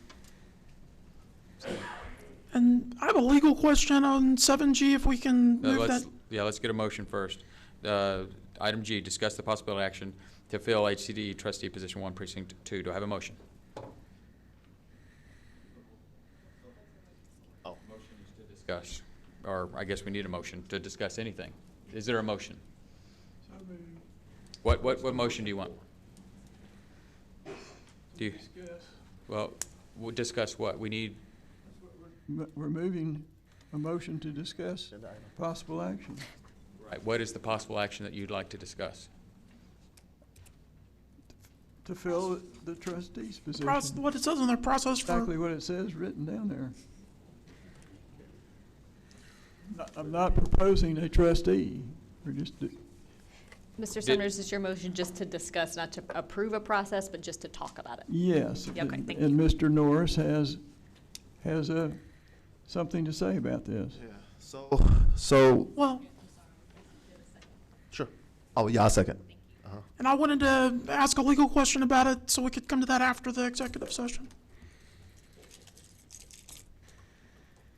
And I have a legal question on 7G, if we can move that. Yeah, let's get a motion first. Item G, discuss the possible action to fill HCDE trustee position 1, precinct 2. Do I have a motion? Oh. Motion is to discuss, or I guess we need a motion to discuss anything. Is there a motion? What motion do you want? Do you? Discuss. Well, we'll discuss what? We need. We're moving a motion to discuss possible action. Right. What is the possible action that you'd like to discuss? To fill the trustee's position. What it says in their process for. Exactly what it says written down there. I'm not proposing a trustee. We're just. Mr. Summers, is your motion just to discuss, not to approve a process, but just to talk about it? Yes. Yeah, okay, thank and you. Mr. Norris has something to say about this. Yeah. So. Well. Sure. Oh, yeah, I'll second. And I wanted to ask a legal question about it, so we could come to that after the executive session.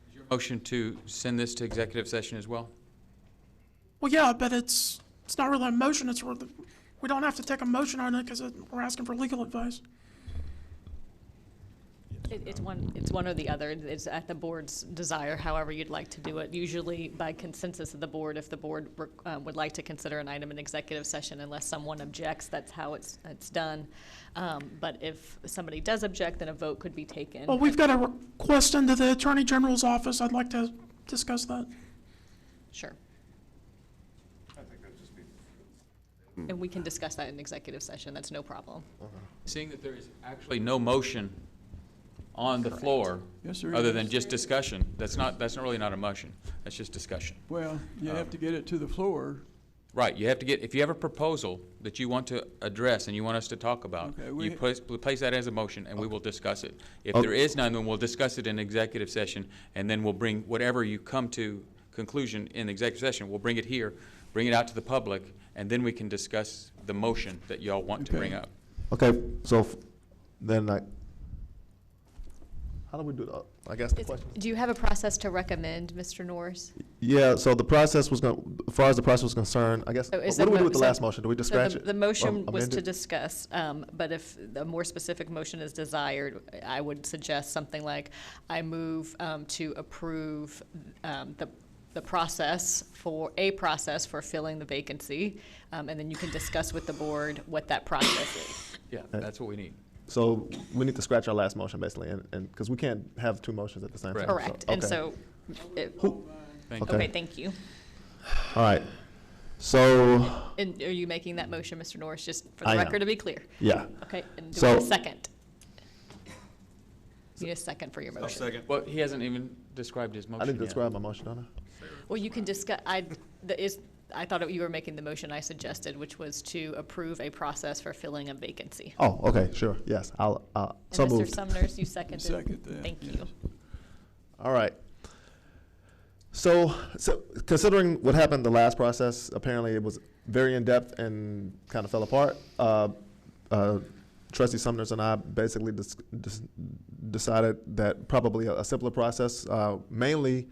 Is your motion to send this to executive session as well? Well, yeah, but it's not really a motion. We don't have to take a motion on it because we're asking for legal advice. It's one or the other. It's at the board's desire, however you'd like to do it. Usually by consensus of the board, if the board would like to consider an item in executive session, unless someone objects, that's how it's done. But if somebody does object, then a vote could be taken. Well, we've got a request into the Attorney General's office. I'd like to discuss that. Sure. And we can discuss that in executive session. That's no problem. Seeing that there is actually no motion on the floor, Yes, there other is. than just discussion, that's really not a motion. That's just discussion. Well, you have to get it to the floor. Right, you have to get, if you have a proposal that you want to address and you want us to talk about, Okay, you place that as a motion and we will discuss it. If Okay. there is none, then we'll discuss it in executive session, and then we'll bring whatever you come to conclusion in executive session, we'll bring it here, bring it out to the public, and then we can discuss the motion that y'all want to Okay. bring up. Okay, so then how do we do that? I guess the question. Do you have a process to recommend, Mr. Norris? Yeah, so the process was going, as far as the process was concerned, I guess, So what is do we the do mo- with the so- last motion? Do we just so scratch the- it? The motion or was amend to it? discuss, but if a more specific motion is desired, I would suggest something like, I move to approve the process for filling the vacancy, and then you can discuss with the board what that process is. Yeah, that's what we need. So we need to scratch our last motion, basically, and, because we can't have two motions at the same time. Correct, and okay. so, Thank you. okay, thank you. All right, so, And are you making that motion, Mr. Norris, just for I the am. record to be clear? yeah. Okay, and do So- we have a second? Need a second for your I'll motion. second. Well, he hasn't even described his motion I didn't yet. describe my motion, don't I? Well, you can discuss, I thought you were making the motion I suggested, which was to approve a process for filling a vacancy. Oh, okay, sure, yes, I'll, so And Mr. moved. Sumners, you seconded? Second that, Thank yes. you. All right. So considering what happened the last process, apparently it was very in-depth and kind of fell apart. Trustee Sumners and I basically decided that probably a simpler process, mainly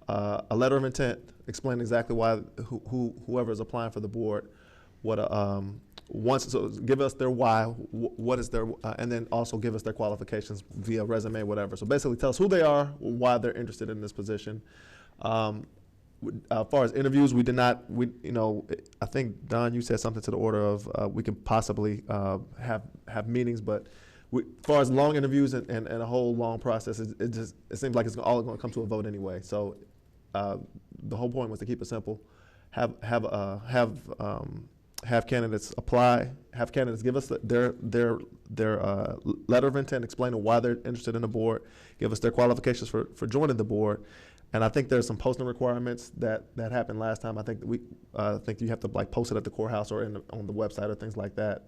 a letter of intent, explain exactly why whoever is applying for the board, so give us their why, what is their, and then also give us their qualifications via resume, whatever. So basically tell us who they are, why they're interested in this position. As far as interviews, we did not, I think, Don, you said something to the order of we could possibly have meetings, but as far as long interviews and a whole long process, it seems like it's all going to come to a vote anyway. So the whole point was to keep it simple. Have candidates apply, have candidates give us their letter of intent explaining why they're interested in the board, give us their qualifications for joining the board. And I think there's some posting requirements that happened last time. I think think you have to post it at the courthouse or on the website or things like that.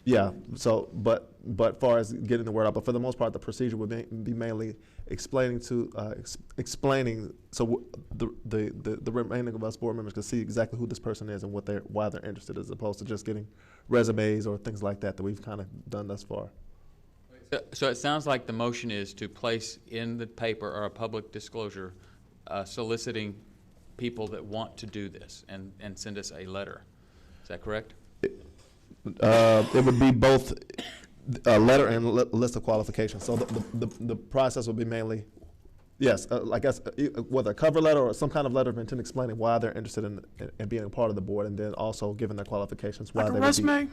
Yeah. So, but far as getting the word out, but for the most part, the procedure would be mainly explaining so the remaining of us board members can see exactly who this person is and why they're interested, as opposed to just getting resumes or things like that we've kind of done thus far. So it sounds like the motion is to place in the paper or a public disclosure soliciting people that want to do this and send us a letter. Is that correct? It would be both a letter and list of qualifications. So the process would be mainly, yes, I guess whether a cover letter or some kind of letter of intent explaining why they're interested in being a part of the board, and then also giving their qualifications, why Like a they would be. resume?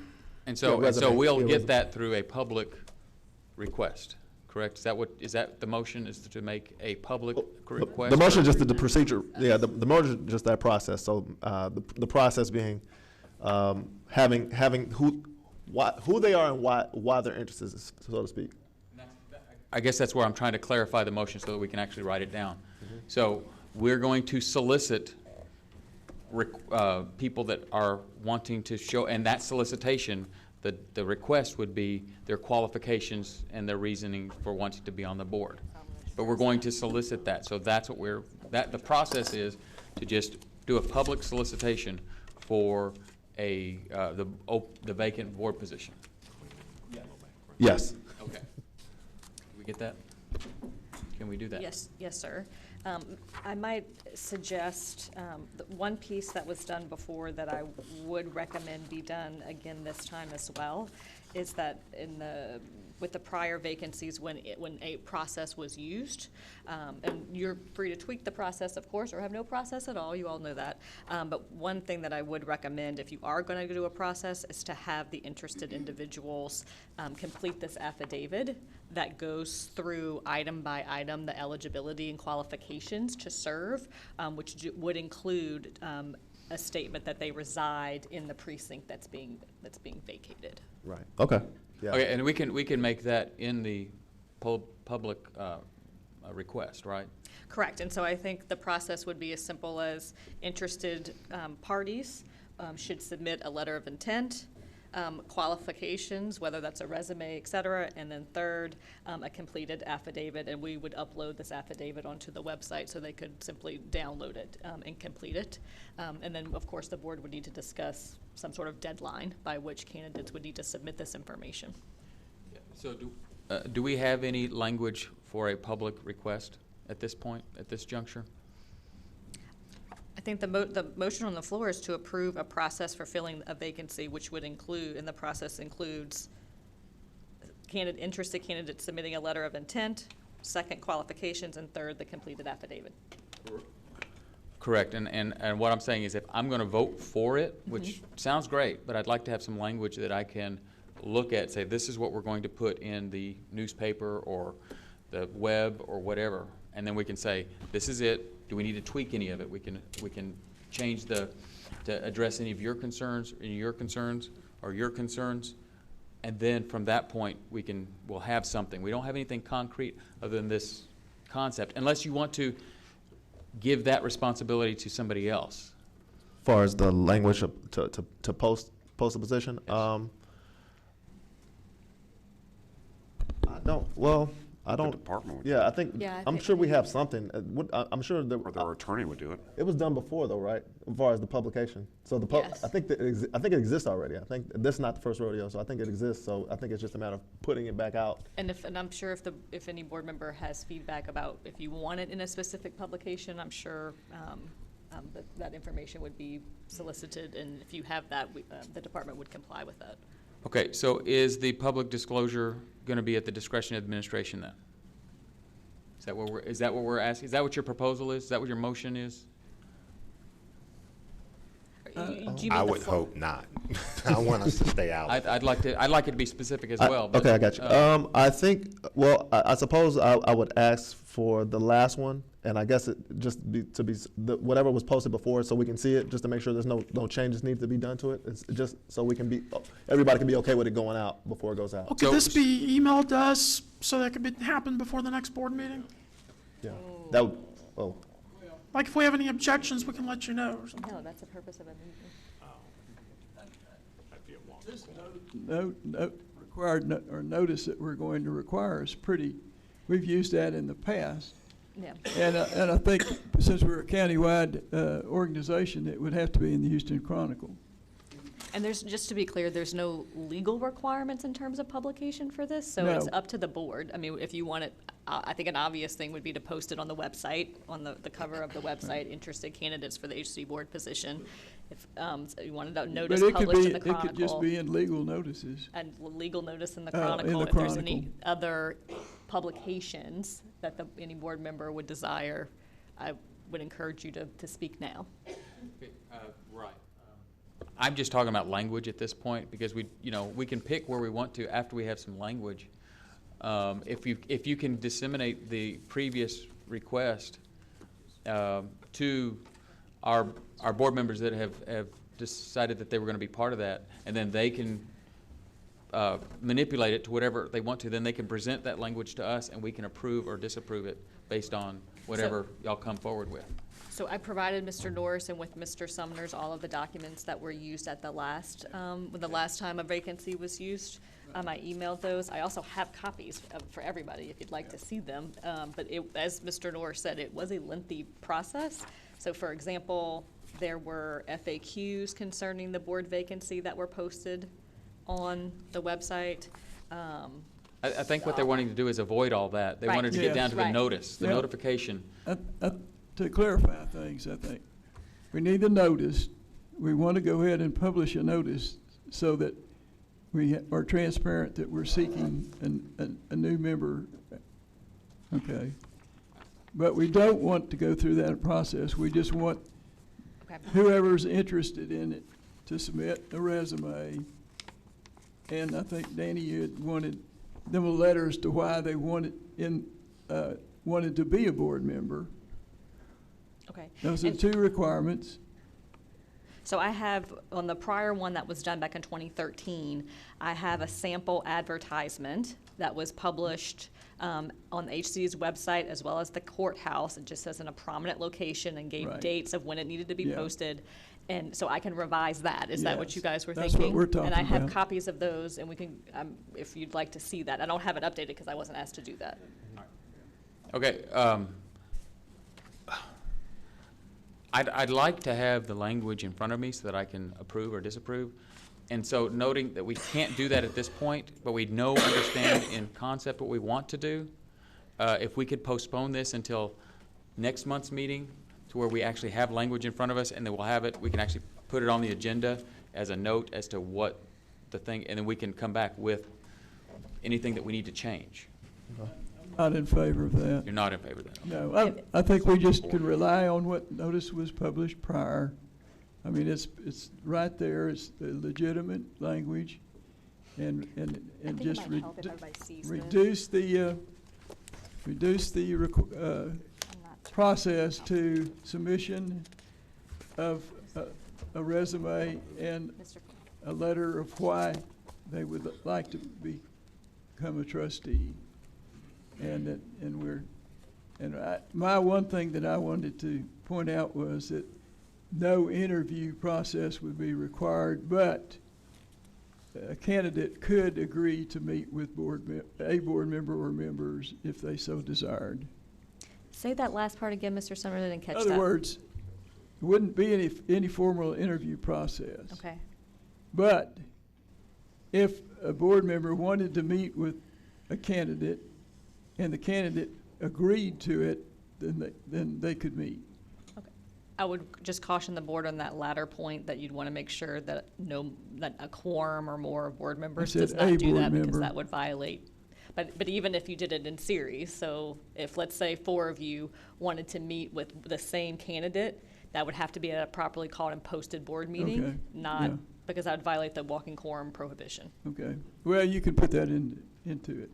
And so, Yeah, resume. we'll Yeah, get resume. that through a public request, correct? Is that the motion, is to make a public request? The motion or- is just the procedure, yeah, the motion is just that process. So the process being having who they are and why they're interested, so to speak. I guess that's where I'm trying to clarify the motion so that we can actually write it down. So we're going to solicit people that are wanting to show, and that solicitation, the request would be their qualifications and their reasoning for wanting to be on the board. But we're going to solicit that, so that's what the process is to just do a public solicitation for the vacant board position. Yes. Okay. Can we get that? Can we do that? Yes, sir. I might suggest one piece that was done before that I would recommend be done again this time as well is that with the prior vacancies, when a process was used, and you're free to tweak the process, of course, or have no process at all, you all know that. But one thing that I would recommend if you are going to do a process is to have the interested individuals complete this affidavit that goes through item by item the eligibility and qualifications to serve, which would include a statement that they reside in the precinct that's being vacated. Right. Okay. Yeah. Okay, and we can make that in the public request, right? Correct, and so I think the process would be as simple as interested parties should submit a letter of intent, qualifications, whether that's a resume, et cetera, and then third, a completed affidavit, and we would upload this affidavit onto the website so they could simply download it and complete it. And then, of course, the board would need to discuss some sort of deadline by which candidates would need to submit this information. So do we have any language for a public request at this point, at this juncture? I think the motion on the floor is to approve a process for filling a vacancy, which would include, and the process includes interested candidates submitting a letter of intent, second, qualifications, and third, the completed affidavit. Correct, and what I'm saying is if I'm going to vote for it, which sounds great, but I'd like to have some language that I can look at, say this is what we're going to put in the newspaper or the web or whatever, and then we can say this is it. Do we need to tweak any of it? We can change to address any of your concerns, or your concerns, and then from that point we'll have something. We don't have anything concrete other than this concept, unless you want to give that responsibility to somebody else. As far as the language to post a position, I don't. The department would. Yeah, I think. Yeah, I'm sure we have something. I'm sure that. Or their attorney would do it. It was done before, though, right? As far as the publication. So Yes. I think it exists already. I think this is not the first rodeo, so I think it exists. So I think it's just a matter of putting it back out. And I'm sure if any board member has feedback about if you want it in a specific publication, I'm sure that information would be solicited, and if you have that, the department would comply with that. Okay, so is the public disclosure going to be at the discretion of administration then? Is that what we're asking? Is that what your proposal is? Is that what your motion is? I would hope not. I want us to stay out. I'd like it to be specific as well. But, Okay, I got you. I think. Well, I suppose I would ask for the last one, and I guess it just to be whatever was posted before, so we can see it, just to make sure there's no changes need to be done to it. It's just so we can everybody can be okay with it going out before it goes out. Could this be emailed to us so that could happen before the next board meeting? Yeah. That would. Oh. Like if we have any objections, we can let you know or something. No, that's the purpose of a meeting. Required or notice that we're going to require is pretty. We've used that in the past. Yeah. And I think since we're a countywide organization, it would have to be in the Houston Chronicle. And just to be clear, there's no legal requirements in terms of publication for this, so No. it's up to the board. I mean, if you want it, I think an obvious thing would be to post it on the website, on the cover of the website, interested candidates for the HC board position. If so you wanted a notice But published in the it Chronicle. could just be in legal notices. And legal notice in the In the Chronicle. If there's any Chronicle. other publications that any board member would desire, I would encourage you to speak now. Right. I'm just talking about language at this point because we can pick where we want to after we have some language. If you can disseminate the previous request to our board members that have decided that they were going to be part of that, and then they can manipulate it to whatever they want to, then they can present that language to us and we can approve or disapprove it based on whatever y'all come forward with. So I provided Mr. Norris and with Mr. Sumner's all of the documents that were used at the last time a vacancy was used. I emailed those. I also have copies for everybody if you'd like to see them. But as Mr. Norris said, it was a lengthy process. So for example, there were FAQs concerning the board vacancy that were posted on the website. I think what they're wanting to do is avoid all that. They Right. wanted to get down to the Right. notice, the Yeah. notification. To clarify things, I think, we need the notice. We want to go ahead and publish a notice so that we are transparent that we're seeking a new member. Okay. But we don't want to go through that process. We just want whoever's interested in it to submit a resume. And I think, Danny, you had wanted them a letter as to why they wanted to be a board member. Okay. Those are two requirements. So I have, on the prior one that was done back in 2013, I have a sample advertisement that was published on the HCD's website as well as the courthouse. It just says in a prominent location and gave Right. dates of when it needed to be Yeah. posted. And so I can revise that. Is that what Yes, you guys were that's thinking? what we're talking And I have about. copies of those, and we can, if you'd like to see that. I don't have it updated because I wasn't asked to do that. Okay, I'd like to have the language in front of me so that I can approve or disapprove. And so noting that we can't do that at this point, but we understand in concept what we want to do, if we could postpone this until next month's meeting to where we actually have language in front of us and then we'll have it, we can actually put it on the agenda as a note as to what the thing, and then we can come back with anything that we need to change. Not in favor of that. You're not in favor of that? No, I think we just can rely on what notice was published prior. I mean, it's right there, it's the legitimate language, and just reduce the process to submission of a resume and a letter of why they would like to become a trustee. My one thing that I wanted to point out was that no interview process would be required, but a candidate could agree to meet with a board member or members if they so desired. Say that last part again, Mr. Summerlin, and catch that. In other words, there wouldn't be any formal interview process. Okay. But if a board member wanted to meet with a candidate and the candidate agreed to it, then they could meet. I would just caution the board on that latter point that you'd want to make sure that that a quorum or more of board members does not do that because that would violate. But even if you did it in series, so if let's say 4 of you wanted to meet with the same candidate, that would have to be at a properly called and posted board meeting, because that would violate the walking quorum prohibition. Okay. Well, you can put that into it.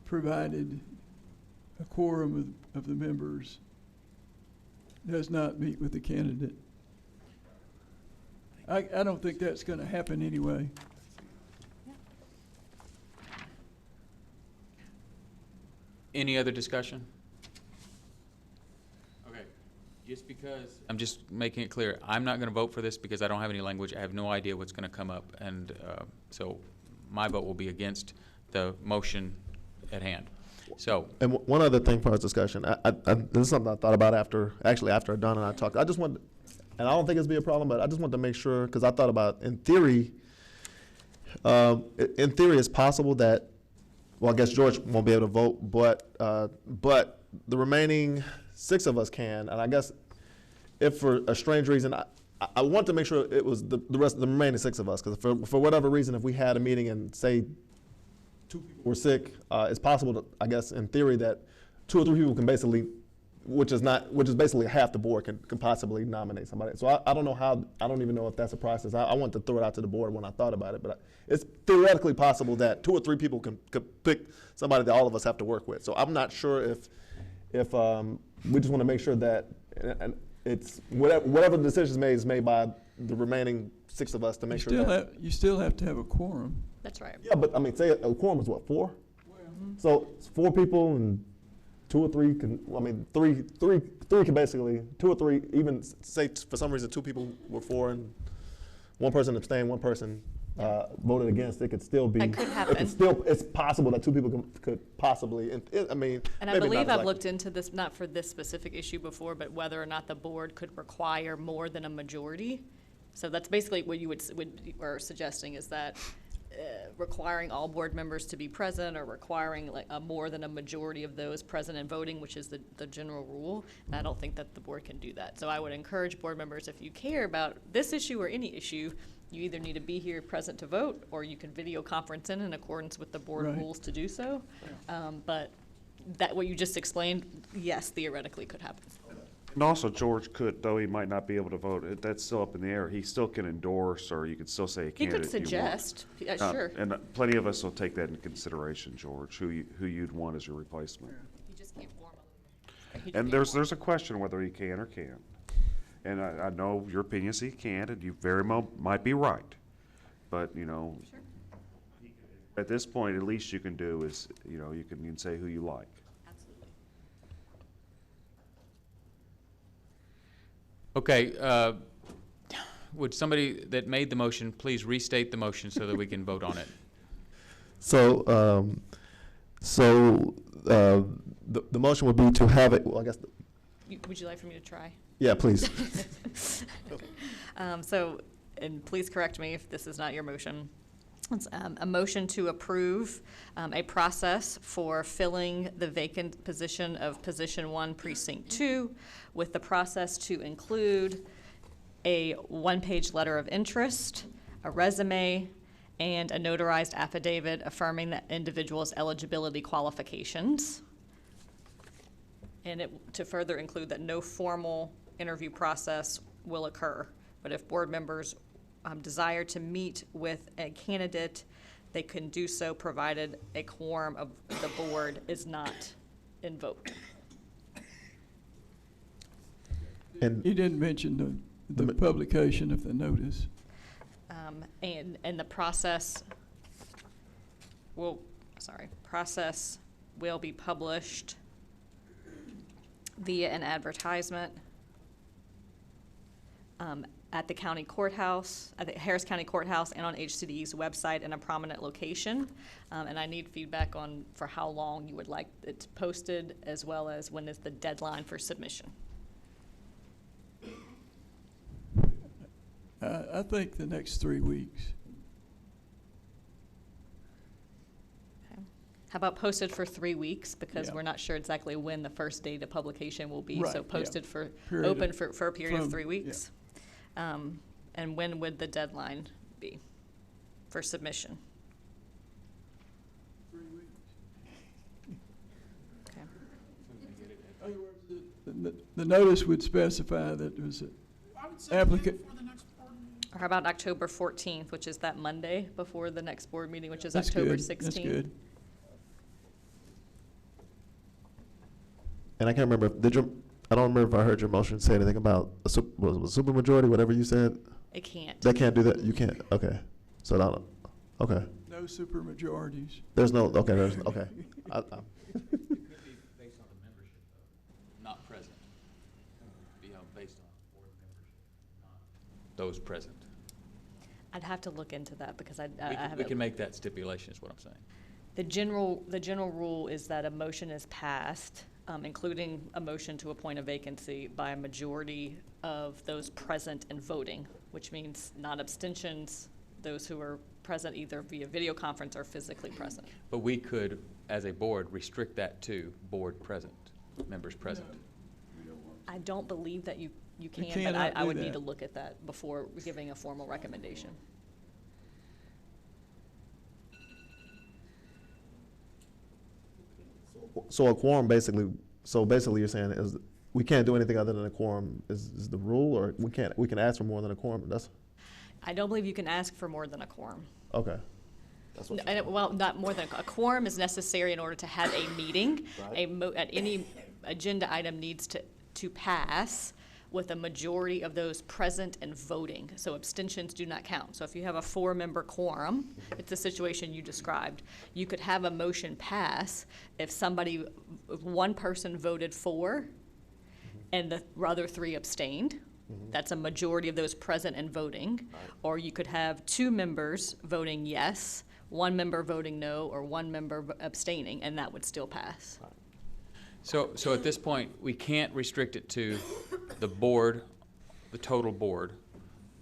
Provided a quorum of the members does not meet with the candidate. I don't think that's going to happen anyway. Any other discussion? Okay, just because, I'm just making it clear, I'm not going to vote for this because I don't have any language. I have no idea what's going to come up. And so my vote will be against the motion at hand. So. And one other thing for our discussion, this is something I thought about after Don and I talked. I just wanted, and I don't think it's be a problem, but I just wanted to make sure, because I thought about, in theory, it's possible that, well, I guess George won't be able to vote, but the remaining 6 of us can. And I guess if for a strange reason, I want to make sure it was the remaining 6 of us, because for whatever reason, if we had a meeting and say 2 people were sick, it's possible to, I guess, in theory, that 2 or 3 people can basically, which is basically half the board can possibly nominate somebody. So I don't know how, I don't even know if that's a process. I want to throw it out to the board when I thought about it, but it's theoretically possible that 2 or 3 people can pick somebody that all of us have to work with. So I'm not sure if we just want to make sure that it's whatever the decision is made by the remaining 6 of us to make sure that. You still have to have a quorum. That's right. Yeah, but I mean, say a quorum is what, 4? So it's 4 people and 2 or 3 can, I mean, three can basically, 2 or 3, even say for some reason 2 people were for and 1 person abstained, 1 person voted against, it could still be. That could happen. It's possible that 2 people could possibly, I mean. And I believe I've looked into this, not for this specific issue before, but whether or not the board could require more than a majority. So that's basically what you are suggesting, is that requiring all board members to be present, or requiring like more than a majority of those present and voting, which is the general rule. And I don't think that the board can do that. So I would encourage board members, if you care about this issue or any issue, you either need to be here present to vote, or you can video conference in accordance with the board rules to do so. But that what you just explained, yes, theoretically could happen. And also, George could, though he might not be able to vote, that's still up in the air. He still can endorse, or you could still say a He candidate could suggest, sure. And plenty of us will take that into consideration, George, who you'd want as your replacement. You just can't formally. And there's a question whether he can or can't. And I know your opinion is he can't, and you very well might be right. But, At this point, at least you can do is, you can say who you like. Absolutely. Okay, would somebody that made the motion please restate the motion so that we can vote on it? So, the motion would be to have it, well, I guess, Would you like for me to try? yeah, please. And please correct me if this is not your motion. It's a motion to approve a process for filling the vacant position of Position 1, Precinct 2, with the process to include a one-page letter of interest, a resume, and a notarized affidavit affirming that individual's eligibility qualifications. And to further include that no formal interview process will occur. But if board members desire to meet with a candidate, they can do so provided a quorum of the board is not invoked. And you didn't mention the publication of the notice. And the process will be published via an advertisement at the county courthouse, at the Harris County Courthouse, and on HCDE's website in a prominent location. And I need feedback for how long you would like it posted, as well as when is the deadline for submission. I think the next 3 weeks. Okay. How about posted for 3 weeks, because Yeah. we're not sure exactly when the first date of publication will be. Right, So yeah. posted for, Period open of- for a period of from- 3 weeks. And when would the deadline be for submission? 3 weeks. Okay. The notice would specify that it was an applicant. Or how about October 14th, which is that Monday before the next board meeting, which is That's October good. 16th? That's good. And I can't remember, I don't remember if I heard your motion say anything about a supermajority, whatever you said? It can't. They can't do that? You can't, okay. So, okay. No supermajorities. There's no, okay, okay. It could be based on the membership, though, not present. Be based on board membership, not those present. I'd have to look into that, because I We haven't. can make that stipulation, is what I'm saying. The general rule is that a motion is passed, including a motion to appoint a vacancy, by a majority of those present and voting, which means not abstentions, those who are present either via video conference or physically present. But we could, as a board, restrict that to board present, members present. I don't believe that you can, but cannot I do would need that. to look at that before giving a formal recommendation. So a quorum basically you're saying is, we can't do anything other than a quorum is the rule, or we can ask for more than a quorum, that's, I don't believe you can ask for more than a quorum. okay. That's what Well, not more than, a quorum is necessary in order to have a meeting. Right. Any agenda item needs to pass with a majority of those present and voting. So abstentions do not count. So if you have a 4-member quorum, it's the situation you described. You could have a motion pass if one person voted for and the other 3 abstained. That's a majority of those present and voting. Or you could have 2 members voting yes, 1 member voting no, or 1 member abstaining, and that would still pass. So at this point, we can't restrict it to the board, the total board,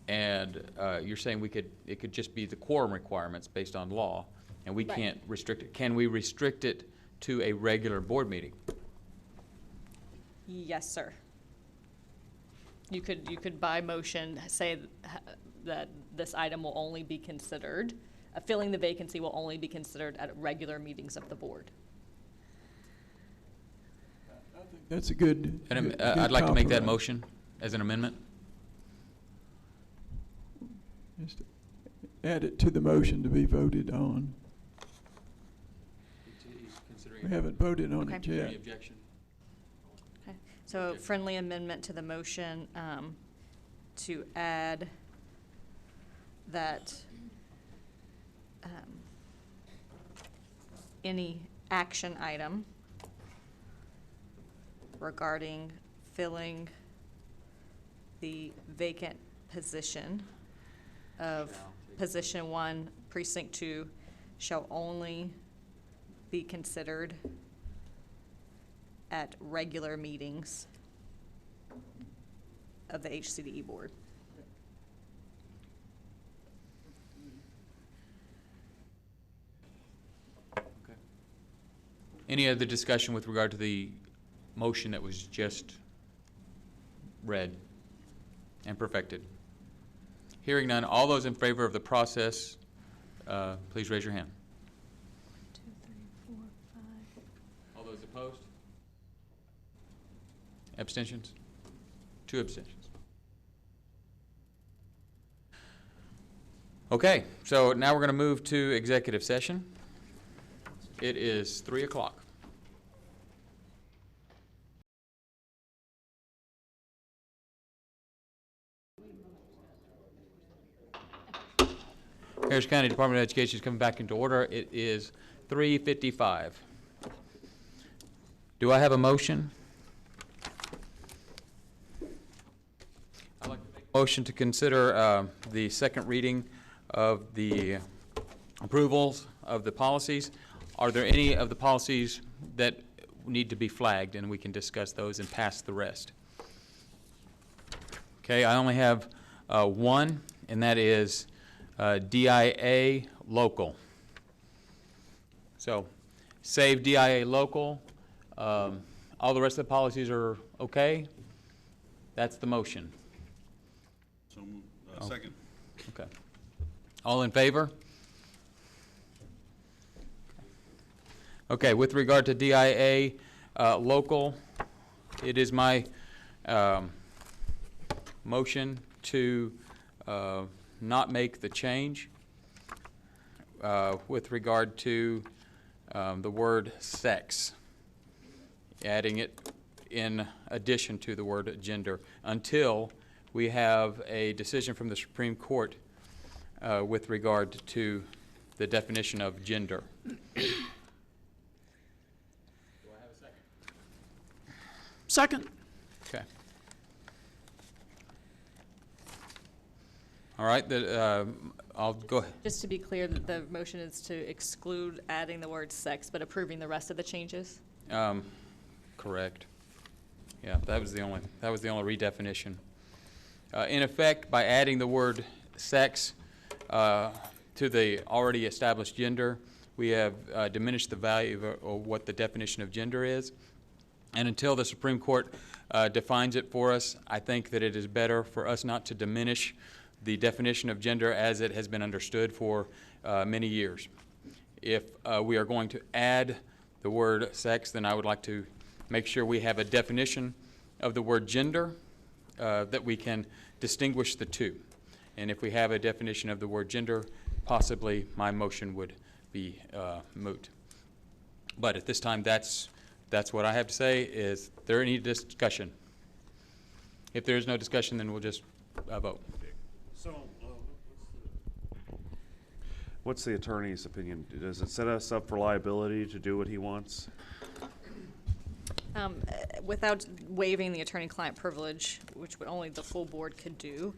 and you're saying it could just be the quorum requirements based on law, and we Right. can't restrict it. Can we restrict it to a regular board meeting? Yes, sir. You could by motion say that this item will only be considered, filling the vacancy will only be considered at regular meetings of the board. That's a good. And good I'd like to make that compromise. motion as an amendment. Just add it to the motion to be voted on. We haven't voted on it Okay. yet. Any objection? Okay. So a friendly amendment to the motion to add that any action item regarding filling the vacant position of position 1, precinct 2, shall only be considered at regular meetings of the HCDE board. Any other discussion with regard to the motion that was just read and perfected? Hearing none, all those in favor of the process, please raise your hand. 2, 3, 4, 5. All those opposed? Abstentions? 2 abstentions. Okay, so now we're going to move to executive session. It is 3 o'clock. Harris County Department of Education is coming back into order. It is 3:55. Do I have a motion? I'd like to make a motion to consider the second reading of the approvals of the policies. Are there any of the policies that need to be flagged, and we can discuss those and pass the rest? Okay, I only have one, and that is DIA local. So, save DIA local. All the rest of the policies are okay? That's the motion. So, second. Okay. All in favor? Okay, with regard to DIA local, it is my motion to not make the change with regard to the word sex, adding it in addition to the word gender, until we have a decision from the Supreme Court with regard to the definition of gender. Second. Okay. All right, I'll go ahead. Just to be clear, that the motion is to exclude adding the word sex, but approving the rest of the changes? Correct. Yeah, that was the only redefinition. In effect, by adding the word sex to the already established gender, we have diminished the value of what the definition of gender is. And until the Supreme Court defines it for us, I think that it is better for us not to diminish the definition of gender as it has been understood for many years. If we are going to add the word sex, then I would like to make sure we have a definition of the word gender that we can distinguish the two. And if we have a definition of the word gender, possibly my motion would be moot. But at this time, that's what I have to say. Is there any discussion? If there is no discussion, then we'll just vote. So, what's the attorney's opinion? Does it set us up for liability to do what he wants? Without waiving the attorney-client privilege, which would only the full board could do,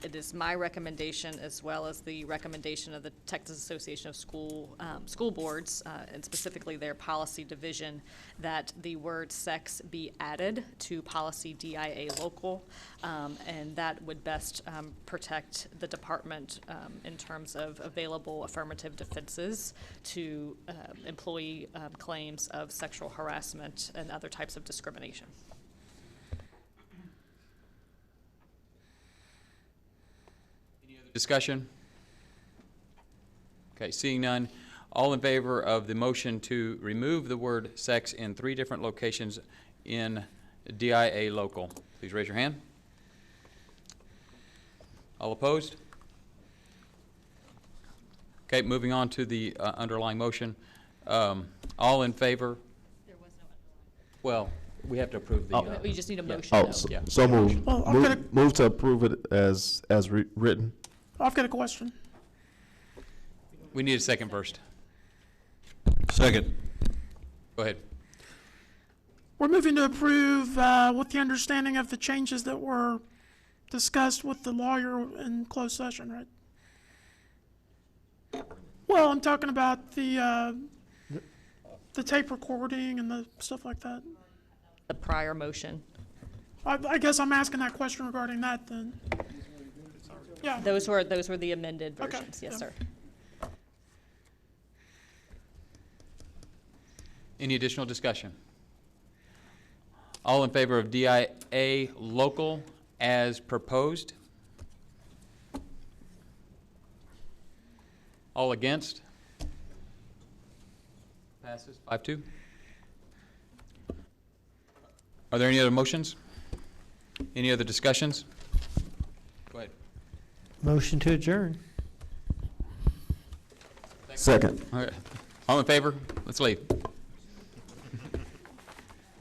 it is my recommendation, as well as the recommendation of the Texas Association of School Boards, and specifically their policy division, that the word sex be added to policy DIA local, and that would best protect the department in terms of available affirmative defenses to employee claims of sexual harassment and other types of discrimination. Discussion? Okay, seeing none. All in favor of the motion to remove the word sex in 3 different locations in DIA local, please raise your hand. All opposed? Okay, moving on to the underlying motion. All in favor? There was no underlying. Well, we have to approve the. We just need a motion, Oh, though. so move. Well, I've got a- Move to approve it as written. I've got a question. We need a second first. Second. Go ahead. We're moving to approve with the understanding of the changes that were discussed with the lawyer in closed session, right? Well, I'm talking about the tape recording and the stuff like that. The prior motion. I guess I'm asking that question regarding that then. Yeah. Those were the amended Okay, versions. Yes, yeah. sir. Any additional discussion? All in favor of DIA local as proposed? All against? Passes 5-2. Are there any other motions? Any other discussions? Go ahead. Motion to adjourn. Second. All right. All in favor? Let's leave.